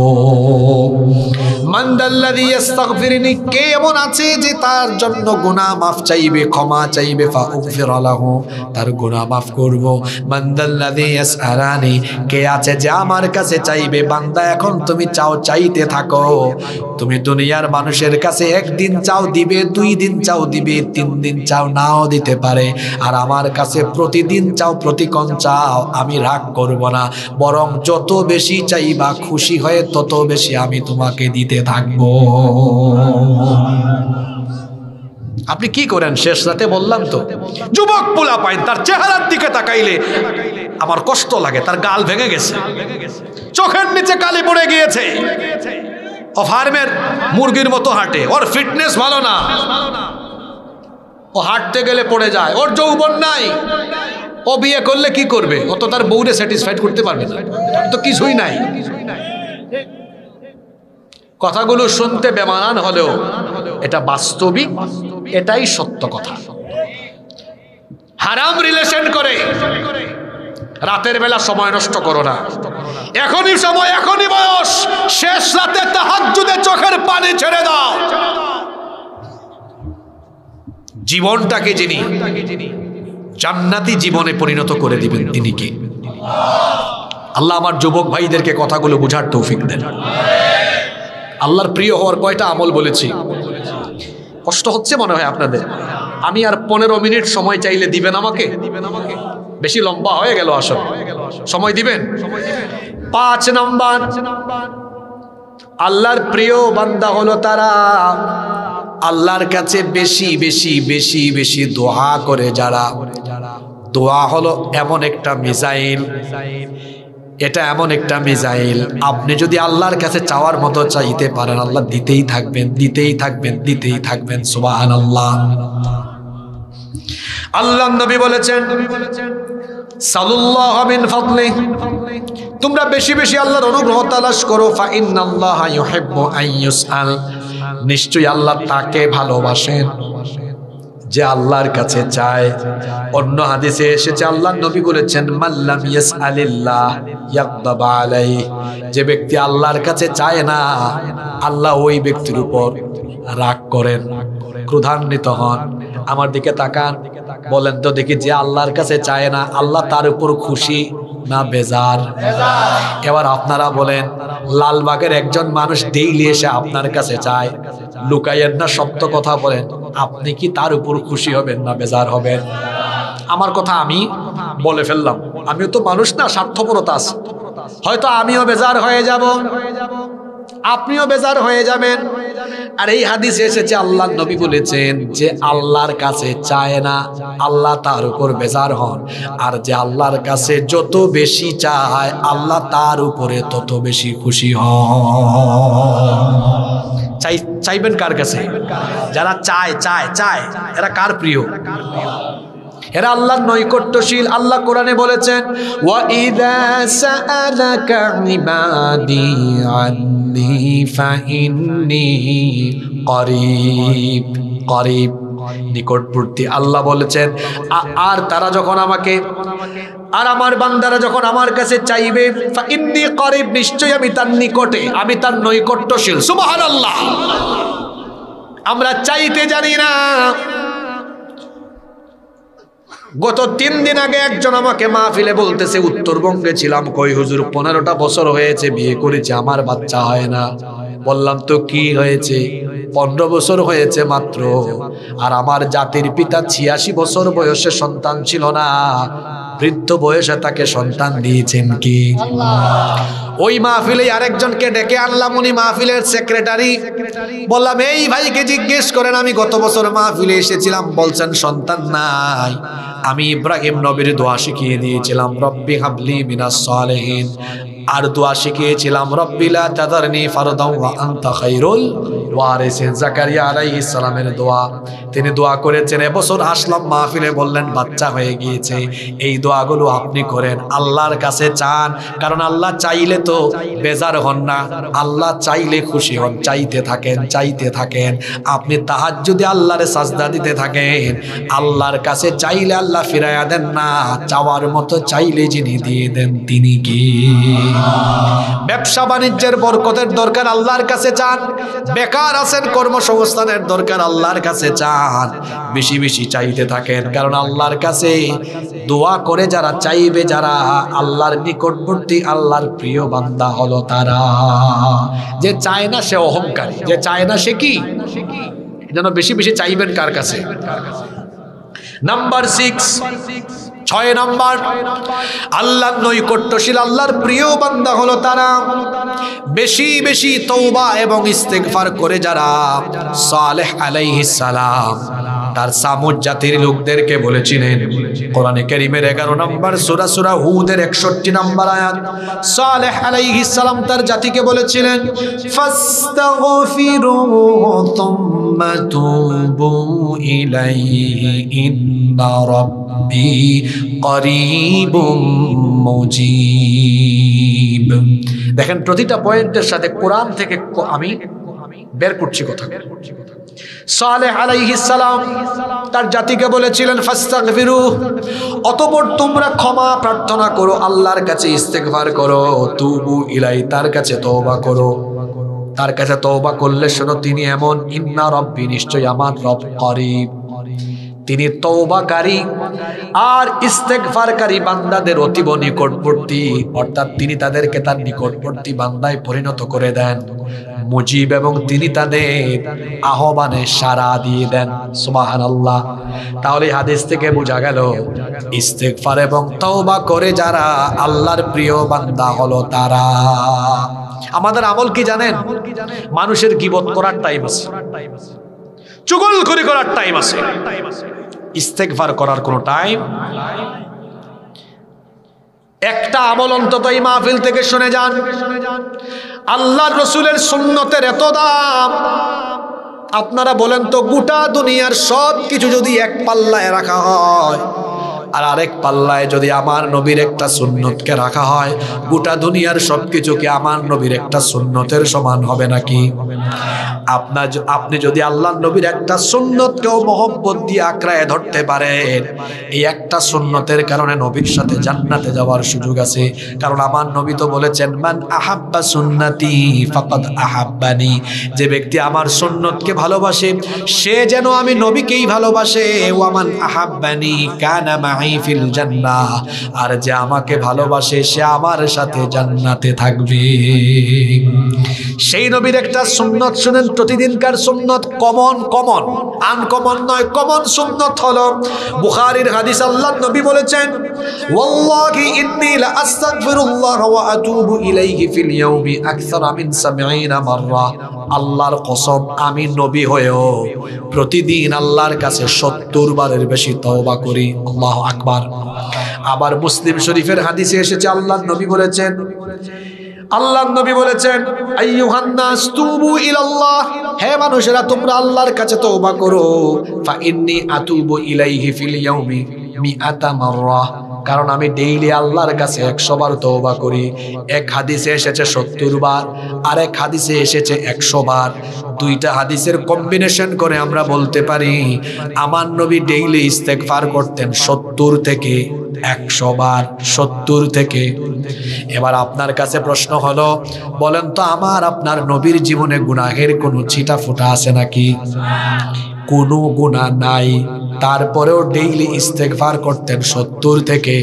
মানযাল্লাযী ইস্তাগফিরনি, কে এমন আছে যে তার জন্য গুনাহ মাফ চাইবে, ক্ষমা চাইবে, ফাউগফির লাহু, তার গুনাহ মাফ করব। মানযাল্লাযী ইয়াসআলানি, কে আছে যে আমার কাছে চাইবে। বান্দা এখন তুমি চাও, চাইতে থাকো। তুমি দুনিয়ার মানুষের কাছে 1 দিন চাও দিবে, 2 দিন চাও দিবে, দিবি, 3 দিন চাও নাও দিতে পারে। আর আমার কাছে প্রতিদিন চাও, প্রতিক্ষণ চাও, আমি রাগ করব না, বরং যত বেশি চাইবা খুশি হয়ে তত বেশি আমি তোমাকে দিতে থাকবো। আপনি কি করেন? শেষ রাতে বললাম তো, যুবক পোলা পাইন তার চেহারার দিকে তাকাইলে আমার কষ্ট লাগে, তার গাল ভেঙে গেছে, চোখের নিচে কালি পড়ে গিয়েছে, ও ফার্মের মুরগির মতো হাঁটে, ওর ফিটনেস ভালো না, ও হাঁটতে গেলে পড়ে যায়, ওর যৌবন নাই, ও বিয়ে করলে কি করবে? ও তো তার বউরে স্যাটিসফাইড করতে পারবে না, তো কিছুই নাই। কথাগুলো শুনতে বেমানান হলেও এটা বাস্তবিক, এটাই সত্য কথা। হারাম রিলেশন করে রাতের বেলা সময় নষ্ট করো না, এখনই সময়, এখনই বয়স, শেষ রাতে তাহাজ্জুদে চোখের পানি ছেড়ে দাও। জীবনটাকে যিনি জান্নাতি জীবনে পরিণত করে দিবেন তিনি কে? আল্লাহ আমার যুবক ভাইদেরকে কথাগুলো বুঝার তৌফিক দেন। আল্লাহর প্রিয় হওয়ার কয়টা আমল বলেছি? কষ্ট হচ্ছে মনে হয় আপনাদের? আমি আর 15 মিনিট সময় চাইলে দিবেন আমাকে? বেশি লম্বা হয়ে গেল, আসলে সময় দিবেন? 5 নাম্বার, আল্লাহর প্রিয় বান্দা হলো তারা আল্লাহর কাছে বেশি বেশি বেশি বেশি দোয়া করে যারা। দোয়া হলো এমন একটা মিসাইল, এটা এমন একটা মিসাইল, আপনি যদি আল্লাহর কাছে চাওয়ার মতো চাইতে পারেন, আল্লাহ দিতেই থাকবেন, দিতেই থাকবেন, দিতেই থাকবেন। সুবহানাল্লাহ। আল্লাহর নবী বলেছেন, সাল্লাল্লাহু মিন ফাদলি, তোমরা বেশি বেশি আল্লাহর অনুগ্রহ তালাশ করো। ফা ইন্নাল্লাহা ইউহিব্বু আন ইউসআল, নিশ্চয়ই আল্লাহ তাকে ভালোবাসেন যে আল্লাহর কাছে চায়। অন্য হাদিসে এসেছে, আল্লাহর নবী বলেছেন, মাল্লাম ইয়াসআলিল্লাহ ইয়াগদাব আলাইহি, যে ব্যক্তি আল্লাহর কাছে চায় না, আল্লাহ ওই ব্যক্তির উপর রাগ করেন, ক্রোধান্বিত হন। আমার দিকে তাকান, বলেন তো দেখি, যে আল্লাহর কাছে চায় না, আল্লাহ তার উপর খুশি না বেজার? এবার আপনারা বলেন, লালবাগের একজন মানুষ ডেইলি এসে আপনার কাছে চায়, লুকাইয়েন না, সত্য কথা বলেন, আপনি কি তার উপর খুশি হবেন না বেজার হবেন? আমার কথা আমি বলে ফেললাম, আমিও তো মানুষ না, স্বার্থপরতা আছে, হয়তো আমিও বেজার হয়ে যাব, আপনিও বেজার হয়ে যাবেন। আর এই হাদিসে এসেছে, আল্লাহর নবী বলেছেন, যে আল্লাহর কাছে চায় না, আল্লাহ তার উপর বেজার হন, আর যে আল্লাহর কাছে যত বেশি চায়, আল্লাহ তার উপরে তত বেশি খুশি হন। চাইবেন কার কাছে? যারা চায় চায় চায়, এরা কার প্রিয়? এরা আল্লাহর নৈকট্যশীল। আল্লাহ কোরআনে বলেছেন, ওয়া ইযা সাআলাকা ইবাদি আন্নী ফাইন্নী করিব, করিব নিকটবর্তী। আল্লাহ বলেছেন, আর তারা যখন আমাকে, আর আমার বান্দারা যখন আমার কাছে চাইবে, ফাইন্নী করিব, নিশ্চয়ই আমি তার নিকটে, আমি তার নৈকট্যশীল। সুবহানাল্লাহ। আমরা চাইতে জানি না। গত 3 দিন আগে একজন আমাকে মাহফিলে বলতেছে, উত্তরবঙ্গে ছিলাম, কই হুজুর 15টা বছর হয়েছে বিয়ে করেছি, আমার বাচ্চা হয় না। বললাম, তো কি হয়েছে? 15 বছর হয়েছে মাত্র, আর আমার জাতির পিতা 86 বছর বয়সে সন্তান ছিল না, বৃদ্ধ বয়সে তাকে সন্তান দিয়েছেন কি আল্লাহ। ওই মাহফিলে আরেকজনকে ডেকে আনলাম, উনি মাহফিলের সেক্রেটারি। বললাম, এই ভাইকে জিজ্ঞেস করেন, আমি গত বছর মাহফিলে এসেছিলাম, বলছেন সন্তান নাই। আমি ইব্রাহিম নবীর দোয়া শিখিয়ে দিয়েছিলাম, রব্বি হাবলি মিনাস সালিহিন, আর দোয়া শিখিয়েছিলাম, রব্বি লা তাযারনি ফারদান ওয়া আনতা খায়রুল ওয়ারিসিন। জাকারিয়া আলাইহিস সালামের দোয়া তিনি দোয়া করেছেন। এবছর আসলাম মাহফিলে, বললেন বাচ্চা হয়ে গিয়েছে। এই দোয়াগুলো আপনি করেন, আল্লাহর কাছে চান, কারণ আল্লাহ চাইলে তো বেজার হন না, আল্লাহ চাইলে খুশি হন। চাইতে থাকেন, চাইতে থাকেন। আপনি তাহাজ্জুদে আল্লাহরে সাজদা দিতে থাকেন, আল্লাহর কাছে চাইলে আল্লাহ ফিরাইয়া দেন না, চাওয়ার মতো চাইলে যিনি দিয়ে দেন তিনি কি? ব্যবসা বাণিজ্যের বরকতের দরকার, আল্লাহর কাছে চান। বেকার আছেন, কর্মসংস্থানের দরকার, আল্লাহর কাছে চান। বেশি বেশি চাইতে থাকেন, কারণ আল্লাহর কাছে দোয়া করে যারা চাইবে, যারা আল্লাহর নিকটবর্তী, আল্লাহর প্রিয় বান্দা হলো তারা। যে চায় না সে অহংকারী, যে চায় না সে কি? যেন বেশি বেশি চাইবেন কার কাছে? নাম্বার 6, 6 নাম্বার, আল্লাহর নৈকট্যশীল আল্লাহর প্রিয় বান্দা হলো তারা বেশি বেশি তওবা এবং ইস্তেগফার করে যারা। সালেহ আলাইহিস সালাম তার সামুদ জাতির লোকদেরকে বলেছিলেন, কোরআনে কারীমের 11 নম্বর সূরা সূরা হুদের 61 নম্বর আয়াত, সালেহ আলাইহিস সালাম তার জাতিকে বলেছিলেন, ফাস্তাগফিরু তুম্মা তুবু ইলাইহি ইন্না রাব্বি করিবুম মুজিব। দেখেন প্রতিটা পয়েন্টের সাথে কোরআন থেকে আমি বের করছি কথা। সালেহ আলাইহিস সালাম তার জাতিকে বলেছিলেন, ফাস্তাগফিরু, অতঃপর তোমরা ক্ষমা প্রার্থনা করো, আল্লাহর কাছে ইস্তেগফার করো, তুবু ইলাই, তার কাছে তওবা করো। তার কাছে তওবা করলে শোনো তিনি এমন, ইন্না রাব্বি, নিশ্চয় আমার রব, করিব, তিনি তওবাকারী আর ইস্তেগফারকারী বান্দাদের অতীব নিকটবর্তী, অর্থাৎ তিনি তাদেরকে তার নিকটবর্তী বান্দায় পরিণত করে দেন, মুজিব, এবং তিনি তাদের আহ্বানে সাড়া দিয়ে দেন। সুবহানাল্লাহ। তাহলে হাদিস থেকে বোঝা গেল ইস্তেগফার এবং তওবা করে যারা আল্লাহর প্রিয় বান্দা হলো তারা। আমাদের আমল কি জানেন? মানুষের গীবত করার টাইম আছে, চুগলখড়ি করার টাইম আছে, ইস্তেগফার করার কোনো টাইম। একটা আমল অন্তত এই মাহফিল থেকে শুনে যান, আল্লাহর রাসূলের সুন্নতের এত দাম। আপনারা বলেন তো, গোটা দুনিয়ার সব কিছু যদি এক পাল্লায় রাখা হয় আর আরেক পাল্লায় যদি আমার নবীর একটা সুন্নতকে রাখা হয়, গোটা দুনিয়ার সবকিছুকে আমার নবীর একটা সুন্নতের সমান হবে নাকি? আপনি যদি আল্লাহর নবীর একটা সুন্নতকেও মহব্বত দিয়ে আঁকড়ায় ধরতে পারেন, এই একটা সুন্নতের কারণে নবীর সাথে জান্নাতে যাওয়ার সুযোগ আছে। কারণ আমার নবী তো বলেছেন, মান আহাব্বা সুন্নতি ফাকাদ আহাব্বানি, যে ব্যক্তি আমার সুন্নতকে ভালোবাসে সে যেন আমি নবীকেই ভালোবাসে। ওয়া মান আহাব্বানি কানা মাই ফিল জান্নাহ, আর যে আমাকে ভালোবাসে সে আমার সাথে জান্নাতে থাকবে। সেই নবীর একটা সুন্নত শুনেন, প্রতিদিনকার সুন্নত, কমন আনকমন নয়, কমন সুন্নত হলো বুখারীর হাদিস। আল্লাহর নবী বলেছেন, ওয়াল্লাহি ইন্নী লা আস্তাগফিরুল্লাহ ওয়া আতুবু ইলাইহি ফিল ইয়াউমি আকসারা মিন 70 মাররা। আল্লাহর কসম, আমি নবী হয়েও প্রতিদিন আল্লাহর কাছে 70 বারের বেশি তওবা করি। আল্লাহু আকবার। আবার মুসলিম শরীফের হাদিসে এসেছে, আল্লাহর নবী বলেছেন, আইয়ুহান নাস তুবু ইলাল্লাহ, হে মানুষেরা তোমরা আল্লাহর কাছে তওবা করো। ফা ইন্নী আতুবু ইলাইহি ফিল ইয়াউমি মিআতা মাররা, কারণ আমি ডেইলি আল্লাহর কাছে 100 বার তওবা করি। এক হাদিসে এসেছে 70 বার, আর এক হাদিসে এসেছে 100 বার। দুইটা হাদিসের কম্বিনেশন করে আমরা বলতে পারি আমার নবী ডেইলি ইস্তেগফার করতেন 70 থেকে 100 বার, 70 থেকে। এবার আপনার কাছে প্রশ্ন হলো, বলেন তো আমার আপনার নবীর জীবনে গুনাহের কোনো ছিটা ফোঁটা আছে নাকি? কোনো গুনাহ নাই, তারপরেও ডেইলি ইস্তেগফার করতেন 70 থেকে।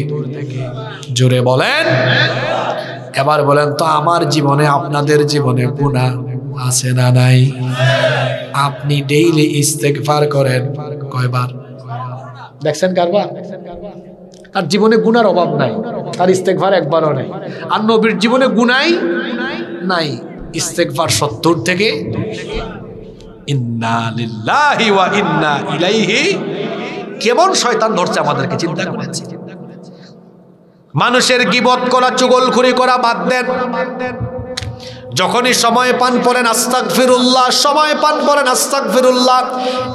জোরে বলেন। এবার বলেন তো আমার জীবনে আপনাদের জীবনে গুনাহ আছে না নাই? আপনি ডেইলি ইস্তেগফার করেন কয়বার? দেখছেন কারবার? তার জীবনে গুনার অভাব নাই, তার ইস্তেগফার একবারও নাই। আর নবীর জীবনে গুনাই নাই, ইস্তেগফার 70 থেকে। ইন্না লিল্লাহি ওয়া ইন্না ইলাইহি। কেমন শয়তান ধরছে আমাদেরকে, চিন্তা করেছি। মানুষের গীবত করা, চুগলখড়ি করা বাদ দেন। যখনই সময় পান পড়েন আস্তাগফিরুল্লাহ, সময় পান পড়েন আস্তাগফিরুল্লাহ।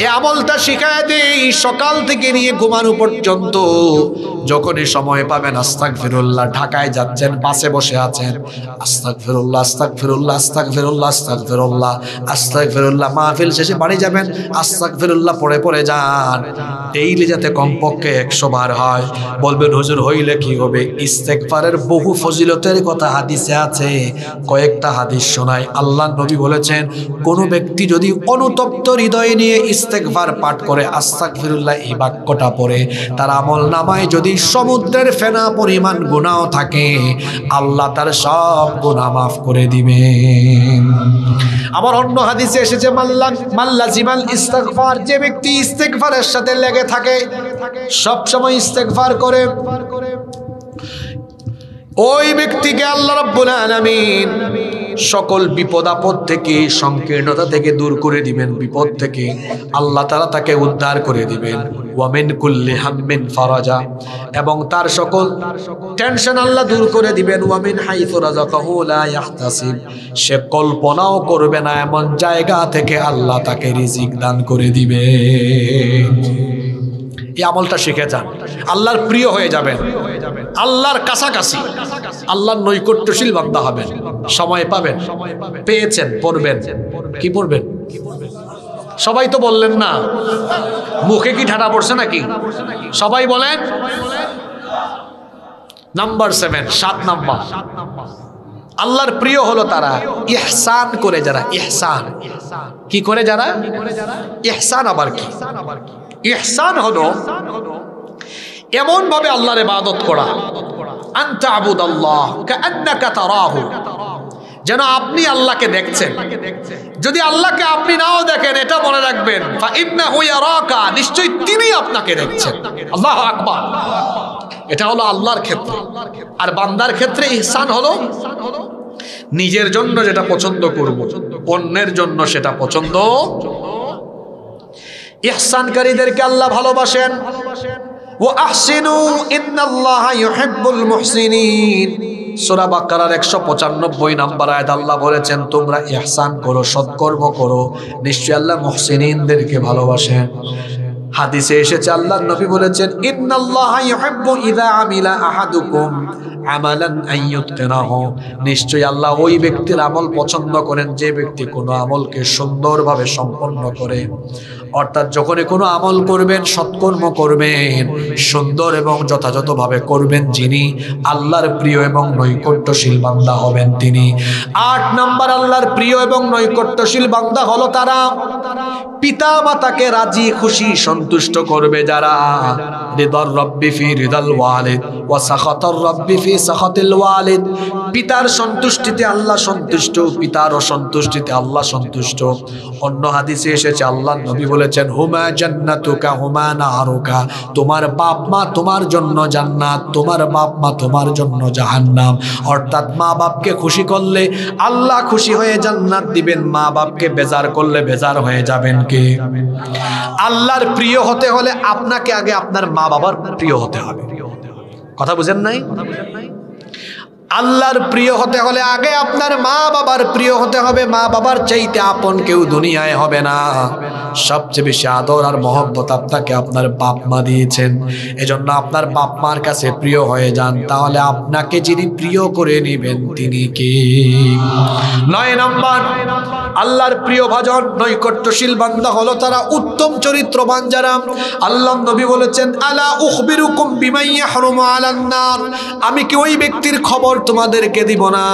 এই আমলটা শিখায় দেই সকাল থেকে নিয়ে ঘুমানো পর্যন্ত। যখনই সময় পাবেন আস্তাগফিরুল্লাহ। ঢাকায় যাচ্ছেন, বাসে বসে আছেন, আস্তাগফিরুল্লাহ আস্তাগফিরুল্লাহ আস্তাগফিরুল্লাহ আস্তাগফিরুল্লাহ আস্তাগফিরুল্লাহ। মাহফিল শেষে বাড়ি যাবেন, আস্তাগফিরুল্লাহ পড়ে যান। ডেইলি যাতে কমপক্ষে 100 বার হয়। বলবেন হুজুর হইলে কি হবে? ইস্তেগফারের বহু ফজিলতের কথা হাদিসে আছে, কয়েকটা হাদিস শোনায়। আল্লাহ নবী বলেছেন, কোন ব্যক্তি যদি অনুতপ্ত হৃদয় নিয়ে ইস্তেগফার পাঠ করে, আস্তাগফিরুল্লাহ এই বাক্যটা পড়ে, তার আমল নামায় যদি সমুদ্রের ফেনা পরিমাণ গুনাহ থাকে, আল্লাহ তার সব গুনাহ মাফ করে দিবেন। আবার অন্য হাদিসে এসেছে, মাল্লাজিমাল ইস্তিগফার, যে ব্যক্তি ইস্তিগফারের সাথে লেগে থাকে, সব সময় ইস্তিগফার করে, ওই ব্যক্তিকে আল্লাহ রাব্বুল আলামিন সকল বিপদ আপদ থেকে, সংকীর্ণতা থেকে দূর করে দিবেন। বিপদ থেকে আল্লাহ তাআলা তাকে উদ্ধার করে দিবেন। ওয়া মিন কুল্লি হাম্মিন ফারাজা, এবং তার সকল টেনশন আল্লাহ দূর করে দিবেন। ওয়া মিন হাইসু রাযাকাহু লা ইয়াহতাসিব, সে কল্পনাও করবে না এমন জায়গা থেকে আল্লাহ তাকে রিজিক দান করে দিবে। এই আমলটা শিখে যান, আল্লাহর প্রিয় হয়ে যাবেন, আল্লাহর কাছাকাছি, আল্লাহর নৈকট্যশীল বান্দা হবেন। সময় পাবেন, পেয়েছেন, পড়বেন। কি পড়বেন? সবাই তো বললেন না, মুখে কি ঠাডা পড়ছে নাকি? সবাই বলেন। নাম্বার 7, 7 নাম্বার, আল্লাহর প্রিয় হলো তারা ইহসান করে যারা। ইহসান কি করে যারা? ইহসান আবার কি? ইহসান হলো এমন ভাবে আল্লাহর ইবাদত করা, আনতা আবুদাল্লাহ কাআন্নাকা তারাহু, যেন আপনি আল্লাহকে দেখছেন। যদি আল্লাহকে আপনি নাও দেখেন, এটা মনে রাখবেন, ফা ইন্নাহু ইয়ারাকা, নিশ্চয়ই তিনি আপনাকে দেখছেন। আল্লাহু আকবার। এটা হলো আল্লাহর ক্ষেত্রে। আর বান্দার ক্ষেত্রে ইহসান হলো নিজের জন্য যেটা পছন্দ করব, অন্যের জন্য সেটা পছন্দ। ইহসানকারীদেরকে আল্লাহ ভালোবাসেন। ওয়া আহসিনু ইন্নাল্লাহা ইউহিব্বুল মুহসিনিন, সূরা বাকারার 195 নম্বর আয়াত আল্লাহ বলেছেন, তোমরা ইহসান করো, সৎকর্ম করো, নিশ্চয়ই আল্লাহ মুহসিনিনদেরকে ভালোবাসেন। হাদিসে এসেছে, আল্লাহর নবী বলেছেন, ইন্নাল্লাহা ইউহিব্বু ইযা আমিলা আহাদুকুম আমালান আইয়ুতকিনাহু, নিশ্চয়ই আল্লাহ ওই ব্যক্তির আমল পছন্দ করেন যে ব্যক্তি কোনো আমলকে সুন্দরভাবে সম্পন্ন করে। অর্থাৎ যখনই কোনো আমল করবেন, সৎকর্ম করবেন, সুন্দর এবং যথাযথভাবে করবেন, যিনি আল্লাহর প্রিয় এবং নৈকট্যশীল বান্দা হবেন তিনি। 8 নাম্বার, আল্লাহর প্রিয় এবং নৈকট্যশীল বান্দা হলো তারা পিতা মাতাকে রাজি খুশি সন্তুষ্ট করবে যারা। রিদার রব্বি ফি রিদাল ওয়ালিদ ওয়া সাখাতার রব্বি ফি সাখাতিল ওয়ালিদ, পিতার সন্তুষ্টিতে আল্লাহ সন্তুষ্ট, পিতার অসন্তুষ্টিতে আল্লাহ সন্তুষ্ট। অন্য হাদিসে এসেছে, আল্লাহর নবী বলেছেন, হুমা জান্নাতুকা হুমা নারুকা, তোমার বাপ মা তোমার জন্য জান্নাত, তোমার বাপ মা তোমার জন্য জাহান্নাম। অর্থাৎ মা বাপকে খুশি করলে আল্লাহ খুশি হয়ে জান্নাত দিবেন, মা বাপকে বেজার করলে বেজার হয়ে যাবেন কে? আল্লাহর প্রিয় হতে হলে আপনাকে আগে আপনার মা বাবার প্রিয় হতে হবে। কথা বুঝেন নাই? আল্লাহর প্রিয় হতে হলে আগে আপনার মা বাবার প্রিয় হতে হবে। মা বাবার চাইতে আপন কেউ দুনিয়ায় হবে না। সবচেয়ে বেশি আদর আর মহব্বত আপনাকে আপনার বাপ মা দিয়েছেন, এজন্য আপনার বাপ মার কাছে প্রিয় হয়ে যান। তাহলে আপনাকে যিনি প্রিয় করে নেবেন তিনি কে? 9 নাম্বার, আল্লাহর প্রিয় ভাজন নৈকট্যশীল বান্দা হলো তারা উত্তম চরিত্রবান যারা। আল্লাহর নবী বলেছেন, আলা উখবিরুকুম বিমা ইয়াহরুমু আলান নার, আমি কি ওই ব্যক্তির খবর তোমাদেরকে দিব না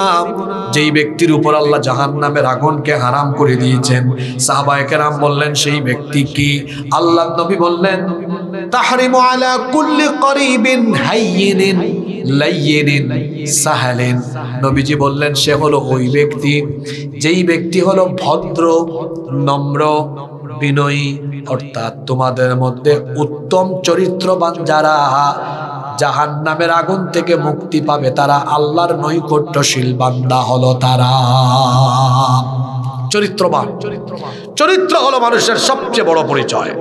যেই ব্যক্তির উপর আল্লাহ জাহান্নামের আগুনকে হারাম করে দিয়েছেন? সাহাবায়ে কেরাম বললেন, সেই ব্যক্তি কি? আল্লাহর নবী বললেন, তাহরিমু আলা কুল্লি করিবিন হাইয়িনিন লাইয়িনিন সাহালিন। নবীজি বললেন, সে হলো ওই ব্যক্তি যেই ব্যক্তি হলো ভদ্র, নম্র, বিনয়ী। অর্থাৎ তোমাদের মধ্যে উত্তম চরিত্রবান যারা জাহান্নামের আগুন থেকে মুক্তি পাবে, তারা আল্লাহর নৈকট্যশীল বান্দা হলো তারা। চরিত্রবান, চরিত্র হলো মানুষের সবচেয়ে বড় পরিচয়।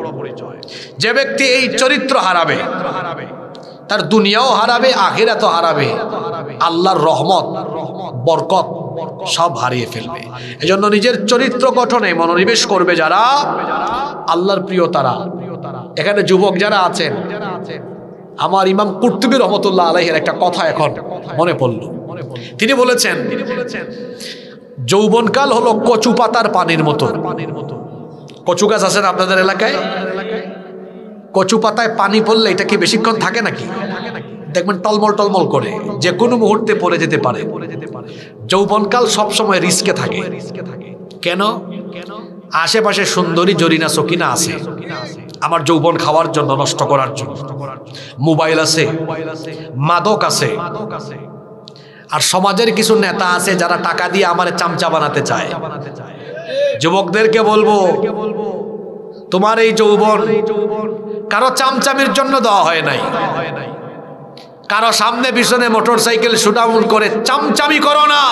যে ব্যক্তি এই চরিত্র হারাবে, তার দুনিয়াও হারাবে, আখিরাতও হারাবে, আল্লাহর রহমত, বরকত সব হারিয়ে ফেলবে। এজন্য নিজের চরিত্র গঠনে মনোনিবেশ করবে যারা আল্লাহর প্রিয় তারা। এখানে যুবক যারা আছেন, আমার ইমাম কুরতুবী রহমতুল্লাহ আলাইহির একটা কথা এখন মনে পড়ল। তিনি বলেছেন, যৌবনকাল হলো কচু পাতার পানির মতো। কচু গাছ আছে না আপনাদের এলাকায়? কচু পাতায় পানি পড়লে এটা কি বেশিক্ষণ থাকে নাকি? দেখবেন টলমল টলমল করে, যে কোনো মুহূর্তে পড়ে যেতে পারে। যৌবনকাল সবসময় রিস্কে থাকে। কেন? আশেপাশে সুন্দরী জরিনা সকিনা আছে আমার যৌবন খাওয়ার জন্য, নষ্ট করার জন্য। মোবাইল আছে, মাদক আছে, আর সমাজের কিছু নেতা আছে যারা টাকা দিয়ে আমার চামচা বানাতে চায়। যুবকদেরকে বলবো, তোমার এই যৌবন কারো চামচামির জন্য দেওয়া হয় নাই, কারো সামনে পিছনে মোটরসাইকেল শুটাউন করে চামচামি করো না।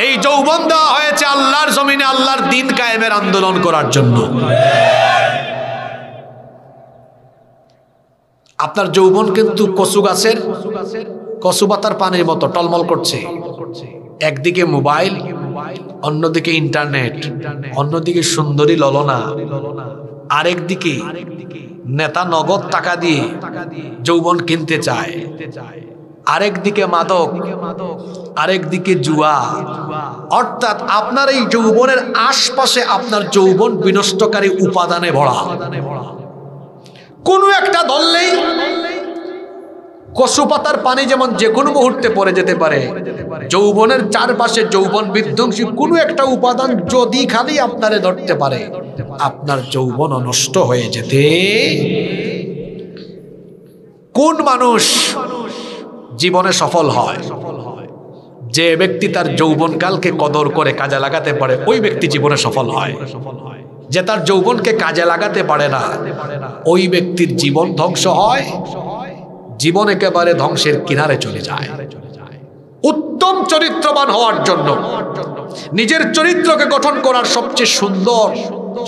এই যৌবন দেওয়া হয়েছে আল্লাহর জমিনে আল্লাহর দিন কায়েমের আন্দোলন করার জন্য। আপনার যৌবন কিন্তু কচু গাছের কচু পাতার পানির মতো টলমল করছে। একদিকে মোবাইল, অন্যদিকে ইন্টারনেট, অন্যদিকে সুন্দরী ললনা, আরেকদিকে নেতা নগদ টাকা দিয়ে যৌবন কিনতে চায়, আরেকদিকে মাদক, আরেকদিকে জুয়া। অর্থাৎ আপনার এই যৌবনের আশপাশে আপনার যৌবন বিনষ্টকারী উপাদানে ভরা। কোনো একটা ধরলেই কচু পাতার পানি যেমন যে কোনো মুহূর্তে পড়ে যেতে পারে, যৌবনের চারপাশে যৌবন বিধ্বংসী কোনো একটা উপাদান যদি খালি আপনারে ধরতে পারে, আপনার যৌবন নষ্ট হয়ে যেতে। কোন মানুষ জীবনে সফল হয়? যে ব্যক্তি তার যৌবনকালকে কদর করে কাজে লাগাতে পারে, ওই ব্যক্তি জীবনে সফল হয়। যে তার যৌবনকে কাজে লাগাতে পারে না, ওই ব্যক্তির জীবন ধ্বংস হয়, জীবন একেবারে ধ্বংসের কিনারে চলে যায়। উত্তম চরিত্রবান হওয়ার জন্য নিজের চরিত্রকে গঠন করার সবচেয়ে সুন্দর,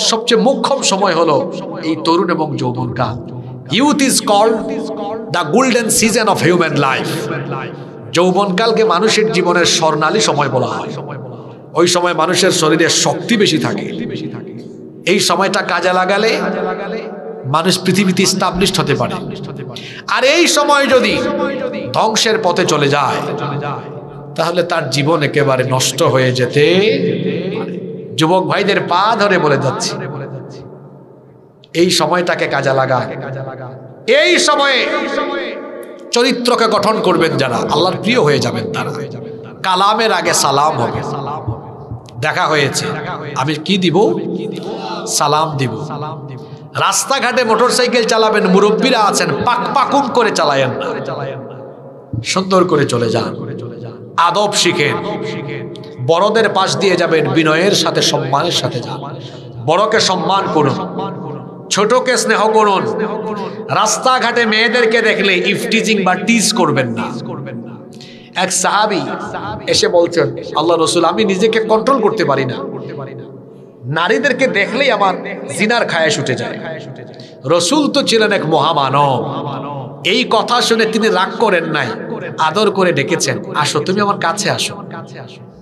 সবচেয়ে মোক্ষম সময় হলো এই তরুণ এবং যৌবনকাল। Youth is called the golden season of human life. যৌবনকালকে মানুষের জীবনের স্বর্ণালী সময় বলা হয়। ওই সময় মানুষের শরীরে শক্তি বেশি থাকে। এই সময়টা কাজে লাগালে মানুষ পৃথিবীতে এস্টাবলিশড হতে পারে। আর এই সময় যদি ধ্বংসের পথে চলে যায়, তাহলে তার জীবন একেবারে নষ্ট হয়ে যেতে পারে। যুবক ভাইদের পা ধরে বলে যাচ্ছি, এই সময়টাকে কাজে লাগা। এই সময়ে চরিত্রকে গঠন করবেন যারা, আল্লাহর প্রিয় হয়ে যাবেন তারা। কালামের আগে সালাম হবে। দেখা হয়েছে, আমি কি দিব? সালাম দিব। রাস্তাঘাটে মোটরসাইকেল চালাবেন, মুরব্বীরা আছেন, পাক পাকুম করে চালায়েন না, সুন্দর করে চলে যান। আদব শিখেন। বড়দের পাশ দিয়ে যাবেন, বিনয়ের সাথে সম্মানের সাথে যান। বড়কে সম্মান করুন, ছোটকে স্নেহ করুন। রাস্তাঘাটে মেয়েদেরকে দেখলে ইফটিজিং বা টিজ করবেন না। এক সাহাবী এসে বলছেন, আল্লাহ রসুল, আমি নিজেকে কন্ট্রোল করতে পারি না, নারীদেরকে দেখলেই আমার জিনার খায়েশ উঠে যায়। রসুল তো ছিলেন এক মহামানব। এই কথা শুনে তিনি রাগ করেন নাই, আদর করে ডেকেছেন, আসো, তুমি আমার কাছে আসো।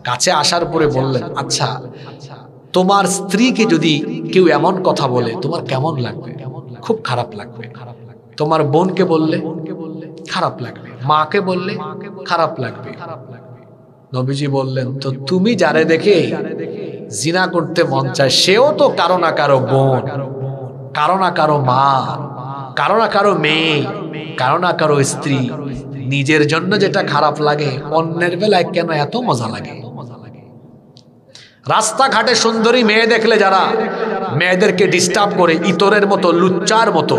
কাছে আসার পরে বললেন, আচ্ছা, তোমার স্ত্রীকে যদি কেউ এমন কথা বলে তোমার কেমন লাগবে? খুব খারাপ লাগবে। তোমার বোনকে বললে খারাপ লাগবে, মাকে বললে খারাপ লাগবে। নবীজি বললেন, তো তুমি যারে দেখে জিনা করতে মন চায়, সেও তো কারো না কারো বোন, কারো না কারো মা, কারো না কারো মেয়ে, কারো না কারো স্ত্রী। নিজের জন্য যেটা খারাপ লাগে, অন্যের বেলায় কেন এত মজা লাগে? রাস্তাঘাটে সুন্দরী মেয়ে দেখলে যারা মেয়েদেরকে ডিস্টার্ব করে, ইতরের মতো, লুচ্চার মতো,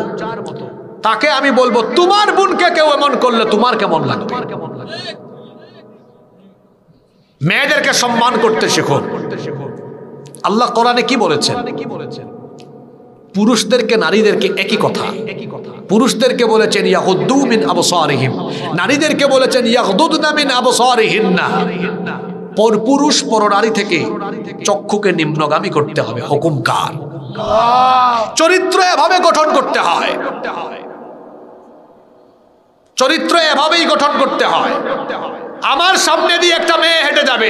তাকে আমি বলবো, তোমার বোনকে কেউ এমন করলে তোমার কেমন লাগবে? মেয়েদেরকে সম্মান করতে শেখো। আল্লাহ কোরআনে কি বলেছেন? পুরুষদেরকে নারীদেরকে একই কথা। পুরুষদেরকে বলেছেন ইয়াগুদ্দু মিন আবসারিহিম, নারীদেরকে বলেছেন ইয়াগদুদনা মিন আবসারিহিন্না। পরপুরুষ পরনারী থেকে চক্ষুকে নিম্নগামী করতে হবে। হুকুমকার চরিত্র এভাবে গঠন করতে হয়, চরিত্র এভাবেই গঠন করতে হয়। আমার সামনে দিয়ে একটা মেয়ে হেঁটে যাবে,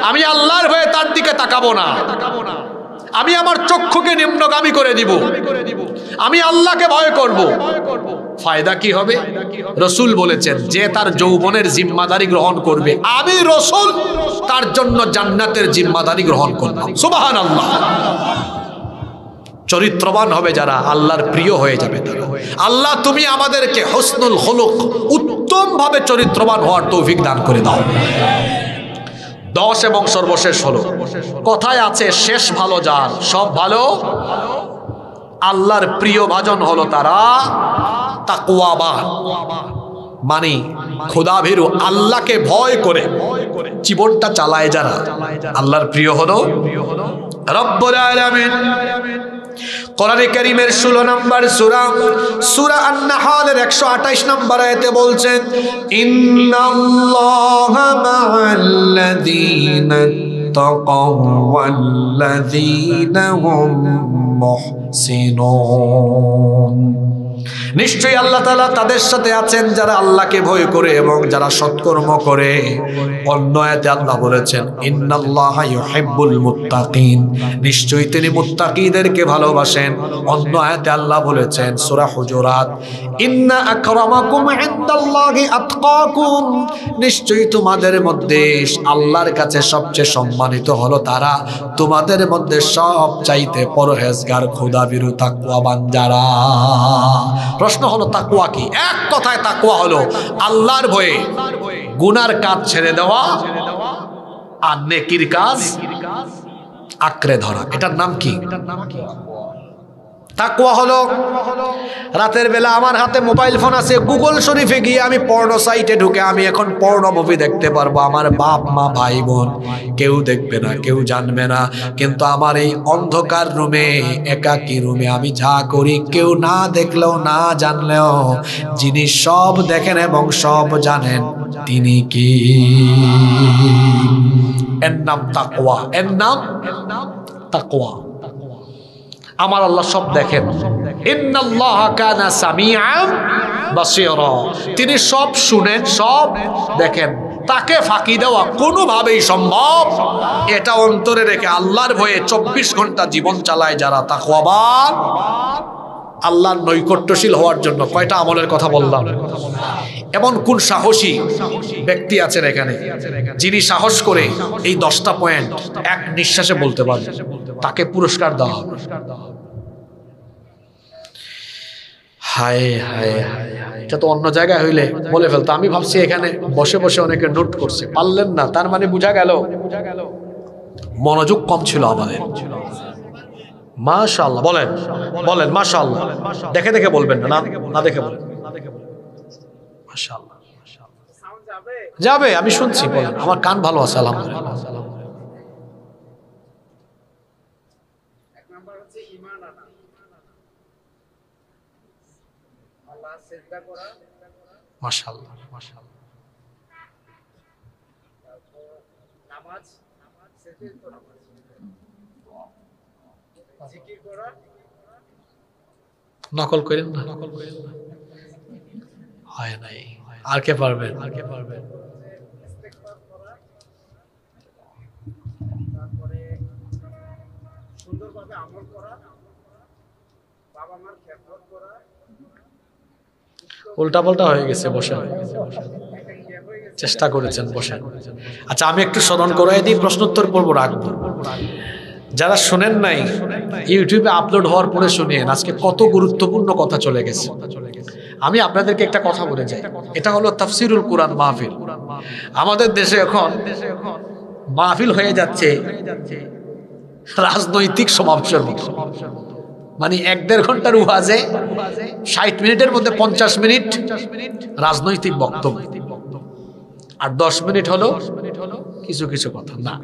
আমি আল্লাহর ভয়ে তার দিকে তাকাবো না, আমি আমার চক্ষুকে নিম্নগামী করে দিব, আমি আল্লাহকে ভয় করব। ফায়দা কি হবে? রসুল বলেছেন, যে তার যৌবনের জিম্মাদারি গ্রহণ করবে, আমি রসুল তার জন্য জান্নাতের জিম্মাদারি গ্রহণ করলাম। সুবহানাল্লাহ। চরিত্রবান হবে যারা, আল্লাহর প্রিয় হয়ে যাবে তারা। আল্লাহ, তুমি আমাদেরকে হুসনুল খুলুক, উত্তম ভাবে চরিত্রবান হওয়ার তৌফিক দান করে দাও। 10 এবং সর্বশেষ হলো, কথায় আছে শেষ ভালো যার, সব ভালো আল্লাহর প্রিয় ভাজন হলো তারা তাকওয়াবান, মানে খোদাভীরু, আল্লাহকে ভয় করে জীবনটা চালায় যারা আল্লাহর প্রিয় হলো রব্বুল আলামিন। কোরআনে কারীমের 16 নম্বর সূরা আন-নাহলের 128 নম্বর আয়াতে বলছেন, ইন্নাল্লাহা মা'আল্লাযীনা তাকাও ওয়াল্লাযীনা হুম মুহসিনুন। নিশ্চয়ই আল্লাহ তাআলা তাদের সাথে আছেন যারা আল্লাহকে ভয় করে এবং যারা সৎকর্ম করে। অন্য আয়াতে আল্লাহ বলেছেন, ইন্নাল্লাহা ইউহিব্বুল মুত্তাকিন, নিশ্চয়ই তিনি মুত্তাকিদেরকে ভালোবাসেন। অন্য আয়াতে আল্লাহ বলেছেন সূরা হুজুরাত, ইন্না আকরামাকুম ইনদাল্লাহি আতকাকুম, নিশ্চয়ই তোমাদের মধ্যে আল্লাহর কাছে সবচেয়ে সম্মানিত হলো তারা তোমাদের মধ্যে সবচাইতে পরহেজগার, খোদাভীরু, তাকওয়াবান যারা। প্রশ্ন হলো তাকওয়া কি? এক কথায় তাকওয়া হলো আল্লাহর ভয়ে গুনার কাজ ছেড়ে দেওয়া আর নেকির কাজ আঁকড়ে ধরা। এটার নাম কি? তাকওয়া হলো রাতের বেলা আমার হাতে মোবাইল ফোন আছে, গুগল শরীফে গিয়ে আমি পর্নো সাইটে ঢুকে আমি এখন পর্নো মুভি দেখতে পারবো। আমার বাপ মা ভাই বোন কেউ দেখবে না, কেউ জানবে না, কিন্তু আমার এই অন্ধকার রুমে, একাকী রুমে আমি যা করি কেউ না দেখলেও না জানলেও যিনি সব দেখেন এবং সব জানেন তিনি কি? এর নাম তাকওয়া, এর নাম তাকওয়া। আমার আল্লাহ সব দেখেন, ইন্নাল্লাহা কানা সামিআন বাসীরা, তিনি সব শুনেন, সব দেখেন। তাকে ফাঁকি দেওয়া কোনোভাবেই সম্ভব, এটা অন্তরে রেখে আল্লাহর ভয়ে 24 ঘন্টা জীবন চালায় যারা তাকওয়াবান, আল্লাহর নৈকট্যশীল হওয়ার জন্য। কয়টা আমলের কথা বললাম? এমন কোন সাহসী ব্যক্তি আছেন এখানে যিনি সাহস করে এই 10টা পয়েন্ট এক নিঃশ্বাসে বলতে পারেন? তাকে পুরস্কার দেওয়া হবে। হায় হায় হায়, এটা তো অন্য জায়গায় হইলে বলে ফেলতো। আমি ভাবছি এখানে বসে বসে অনেকে নোট করছে, পারলেন না, তার মানে বোঝা গেল মনোযোগ কম ছিল আমাদের। মাশাআল্লাহ বলেন, বলেন মাশাআল্লাহ। দেখে দেখে বলবেন না, না দেখে বলেন মাশাআল্লাহ। যাবে, আমি শুনছি, বলেন। আমার কান ভালো আছে আলহামদুলিল্লাহ। এক নাম্বার হচ্ছে ঈমান আনা, আল্লাহ সিজদা করা, মাশাআল্লাহ মাশাআল্লাহ। নামাজ, সেজদা করা, জিকির করা, নকল করেন না, হয় নাই। আর কে পারবেন? ইস্তেগফার করা, তারপরে সুন্দরভাবে আমল করা, বাবা মার খেদমত করা। উল্টা পাল্টা হয়ে গেছে, বসেন। চেষ্টা করেছেন, বসেন। আচ্ছা, আমি একটু স্মরণ করাই দিই, প্রশ্নোত্তর পর্ব রাখবো। যারা শুনেন নাই, ইউটিউবে আপলোড হওয়ার পরে শুনিয়েন। আজকে কত গুরুত্বপূর্ণ কথা চলে গেছে। আমি আপনাদেরকে একটা কথা বলে যাই, এটা হলো তাফসিরুল কুরআন মাহফিল। আমাদের দেশে এখন মাহফিল হয়ে যাচ্ছে রাজনৈতিক সমাবেশের মতো। মানে 1-1.5 ঘন্টার ওয়াজে 60 মিনিটের মধ্যে 50 মিনিট রাজনৈতিক বক্তব্য, আর 10 মিনিট হলো কিছু কিছু কথা। না,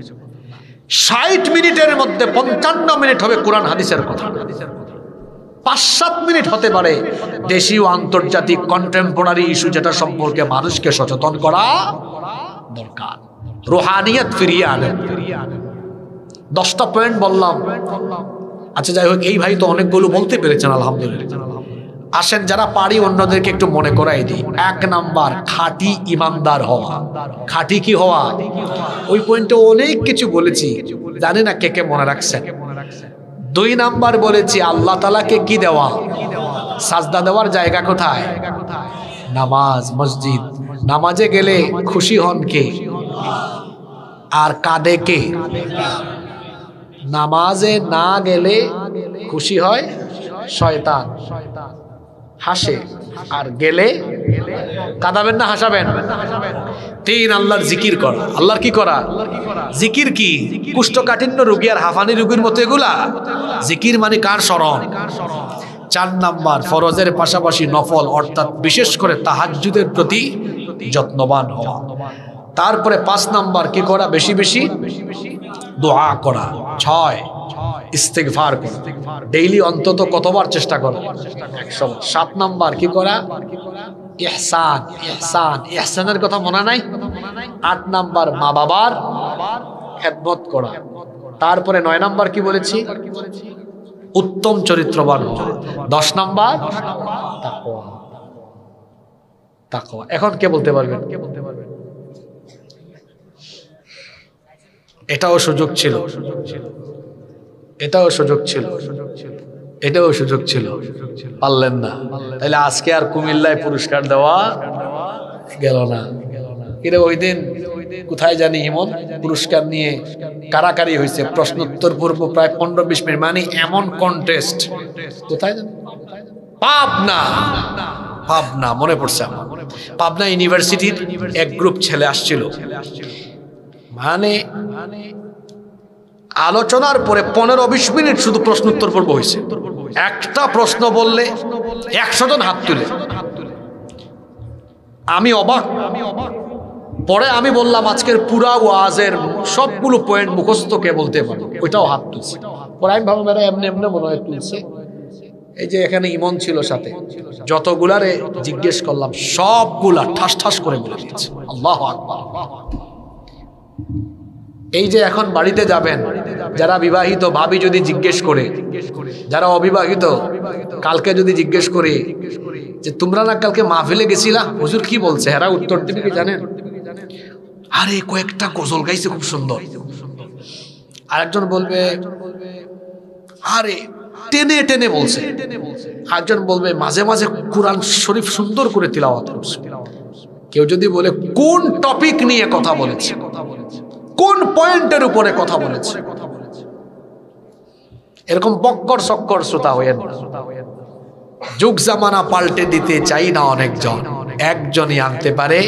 60 মিনিটের মধ্যে 55 মিনিট হবে কোরআন হাদিসের কথা। 5-7 মিনিট হতে পারে দেশীয় আন্তর্জাতিক কন্টেম্পোরারি ইস্যু, যেটা সম্পর্কে মানুষকে সচেতন করা দরকার, রুহানিয়ত ফিরিয়ে আনেন। 10টা পয়েন্ট বললাম। আচ্ছা, যাই হোক, এই ভাই তো অনেকগুলো বলতে পেরেছেন আলহামদুলিল্লাহ। আসেন, যারা পারি অন্যদেরকে একটু মনে করাই দিই। 1 নাম্বার, খাঁটি ইমানদার হওয়া। খাঁটি কি হওয়া? ওই পয়েন্টে অনেক কিছু বলেছি, জানি না কে কে মনে রাখছেন। 2 নাম্বার বলেছি আল্লাহ তাআলাকে কি দেওয়া, সাজদা দেওয়ার জায়গা কোথায়? নামাজ, মসজিদ। নামাজে গেলে খুশি হন কে আর কাঁদে কে? নামাজে না গেলে খুশি হয় শয়তান, হাসে, আর গেলে কাঁদাবেন না হাসাবেন? 3 আল্লাহর জিকির করা। আল্লাহর কি করা? জিকির কি? কুষ্ঠকাঠিন্য রোগী আর হাঁফানি রোগীর মতো এগুলা? জিকির মানে কার স্মরণ? 4 নাম্বার ফরজের পাশাপাশি নফল অর্থাৎ বিশেষ করে তাহাজ্জুদের প্রতি যত্নবান হওয়া। তারপরে 5 নাম্বার কি করা? বেশি বেশি দোয়া করা। 6 ইস্তিগফার করা। ডেইলি অন্তত কতবার চেষ্টা করা? 100 বার। 7 নাম্বার কি করা? ইহসান। ইহসান, ইহসানের কথা মনে নাই? 8 নাম্বার মা বাবার খেদমত করা। তারপরে 9 নাম্বার কি বলেছি? উত্তম চরিত্রবান হওয়া। 10 নাম্বার তাকওয়া। তাকওয়া এখন কে বলতে পারবেন? এটাও সুযোগ ছিল, এটাও সুযোগ ছিল, এটাও সুযোগ ছিল, পারলেন না। তাহলে আজকে আর কুমিল্লায় পুরস্কার দেওয়া গেল না। কিরে ওই দিন কোথায় জানি ইমন পুরস্কার নিয়ে কারাকারি হয়েছে, প্রশ্নোত্তর পূর্ব প্রায় 15-20 মিনিট, মানে এমন কন্টেস্ট। কোথায় জানি? পাবনা। পাবনা মনে পড়ছে আমার। পাবনা ইউনিভার্সিটির এক গ্রুপ ছেলে আসছিল, মানে আলোচনার পরে 15-20 মিনিট শুধু প্রশ্নোত্তর পর্ব হয়েছে। একটা প্রশ্ন বললে 100 জন হাত তুলে। আমি অবাক। পরে আমি বললাম আজকের পুরা ওয়াজের সবগুলো পয়েন্ট মুখস্থ কে বলতে পারো? ওইটাও হাত তুলছে। পরে আমি ভাবলাম এরা এমনি এমনি মনে হয় তুলছে। এই যে এখানে ইমন ছিল সাথে, যতগুলারে জিজ্ঞেস করলাম সবগুলা ঠাস ঠাস করে বলে দিয়েছে। আল্লাহু আকবার। এই যে এখন বাড়িতে যাবেন, যারা বিবাহিত ভাবি যদি জিজ্ঞেস করে, যারা অবিবাহিত কালকে যদি জিজ্ঞেস করে যে তোমরা না কালকে মাহফিলে গেছিলা, হুজুর কি বলছে, এরা উত্তর দিবে কি জানেন? আরে কয়েকটা গজল গাইছে খুব সুন্দর। আরেকজন বলবে আরে টেনে টেনে বলছে। আরেকজন বলবে মাঝে মাঝে কুরআন শরীফ সুন্দর করে তিলাওয়াত করছে। কেউ যদি বলে কোন টপিক নিয়ে কথা বলেছে, কোন পয়েন্টের উপরে কথা বলেছে। এরকম বক্কর সক্কর শ্রোতা হয়েন। যুগ জামানা পাল্টে দিতে চাই না অনেকজন, একজনই আনতে পারে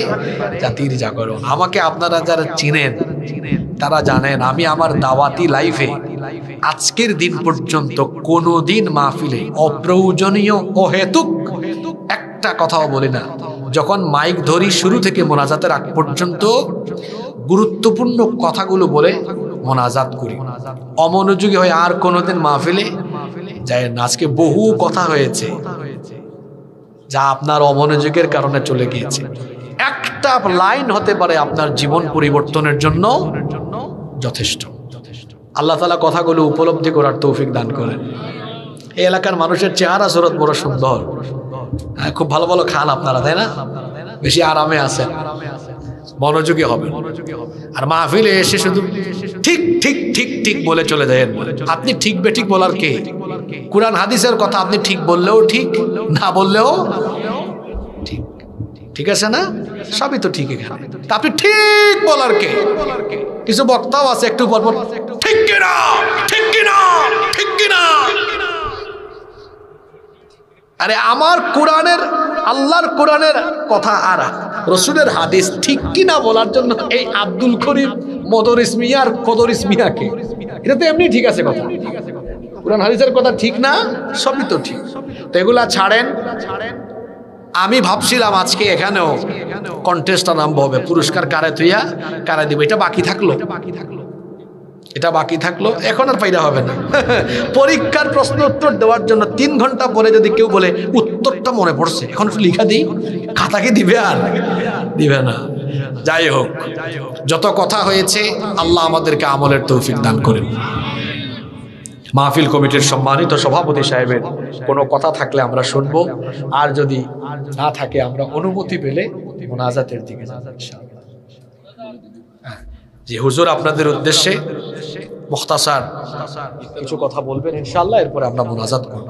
জাতির জাগরণ। আমাকে আপনারা যারা চিনেন তারা জানেন আমি আমার দাওয়াতি লাইফে আজকের দিন পর্যন্ত কোনোদিন মাহফিলে অপ্রয়োজনীয় অহেতুক একটা কথাও বলি না। যখন মাইক ধরি শুরু থেকে মোনাজাতের আগ পর্যন্ত গুরুত্বপূর্ণ কথাগুলো বলে মোনাজাত করি। অমনোযোগী হয়ে আর কোনোদিন মাহফিলে যায় না। আজকে বহু কথা হয়েছে যা আপনার অমনোযোগের কারণে চলে গিয়েছে। একটা লাইন হতে পারে আপনার জীবন পরিবর্তনের জন্য যথেষ্ট। আল্লাহ তাআলা কথাগুলো উপলব্ধি করার তৌফিক দান করেন। এই এলাকার মানুষের চেহারা সুরত বড় সুন্দর, খুব ভালো ভালো খান আপনারা, তাই না? বেশি আরামে আছেন, মনোযোগী হবেন। আর মাহফিলে এসে শুধু ঠিক ঠিক ঠিক ঠিক বলে চলে যায়। আপনি ঠিক বেঠিক বলার কে? কুরআন হাদিসের কথা আপনি ঠিক বললেও ঠিক, না বললেও ঠিক। ঠিক আছে না? সবই তো ঠিক এখানে। তা আপনি ঠিক বলার কে? কিছু বক্তাও আছে একটু পর পর ঠিক কিনা, ঠিক কিনা, ঠিক কিনা। আরে আমার কোরআনের, আল্লাহর কোরআনের কথা আর রসুলের হাদিস ঠিক কিনা বলার জন্য এই আব্দুল করিম মদরিস মিয়া আর কদরিস মিয়াকে, এটা তো এমনি ঠিক আছে কথা। কোরআন হাদিসের কথা ঠিক না, সবই তো ঠিক। তো এগুলা ছাড়েন। আমি ভাবছিলাম আজকে এখানেও কন্টেস্ট আরম্ভ হবে, পুরস্কার কারে তুইয়া কারে দিব। এটা বাকি থাকলো, এটা বাকি থাকলো, এখন আর ফায়দা হবে না। পরীক্ষার প্রশ্ন উত্তর দেওয়ার জন্য 3 ঘন্টা পরে যদি কেউ বলে উত্তরটা মনে পড়ছে, এখন লিখা দিই, খাতাকে দিবে আর দিবে না। যাই হোক, যত কথা হয়েছে আল্লাহ আমাদেরকে আমলের তৌফিক দান করেন। মাহফিল কমিটির সম্মানিত সভাপতি সাহেবের কোনো কথা থাকলে আমরা শুনবো, আর যদি না থাকে আমরা অনুমতি পেলে মোনাজাতের দিকে যাব ইনশাআল্লাহ। জি হুজুর, আপনাদের উদ্দেশ্যে মুখতাসার কিছু কথা বলবেন ইনশাআল্লাহ, এরপরে আমরা মোনাজাত করব।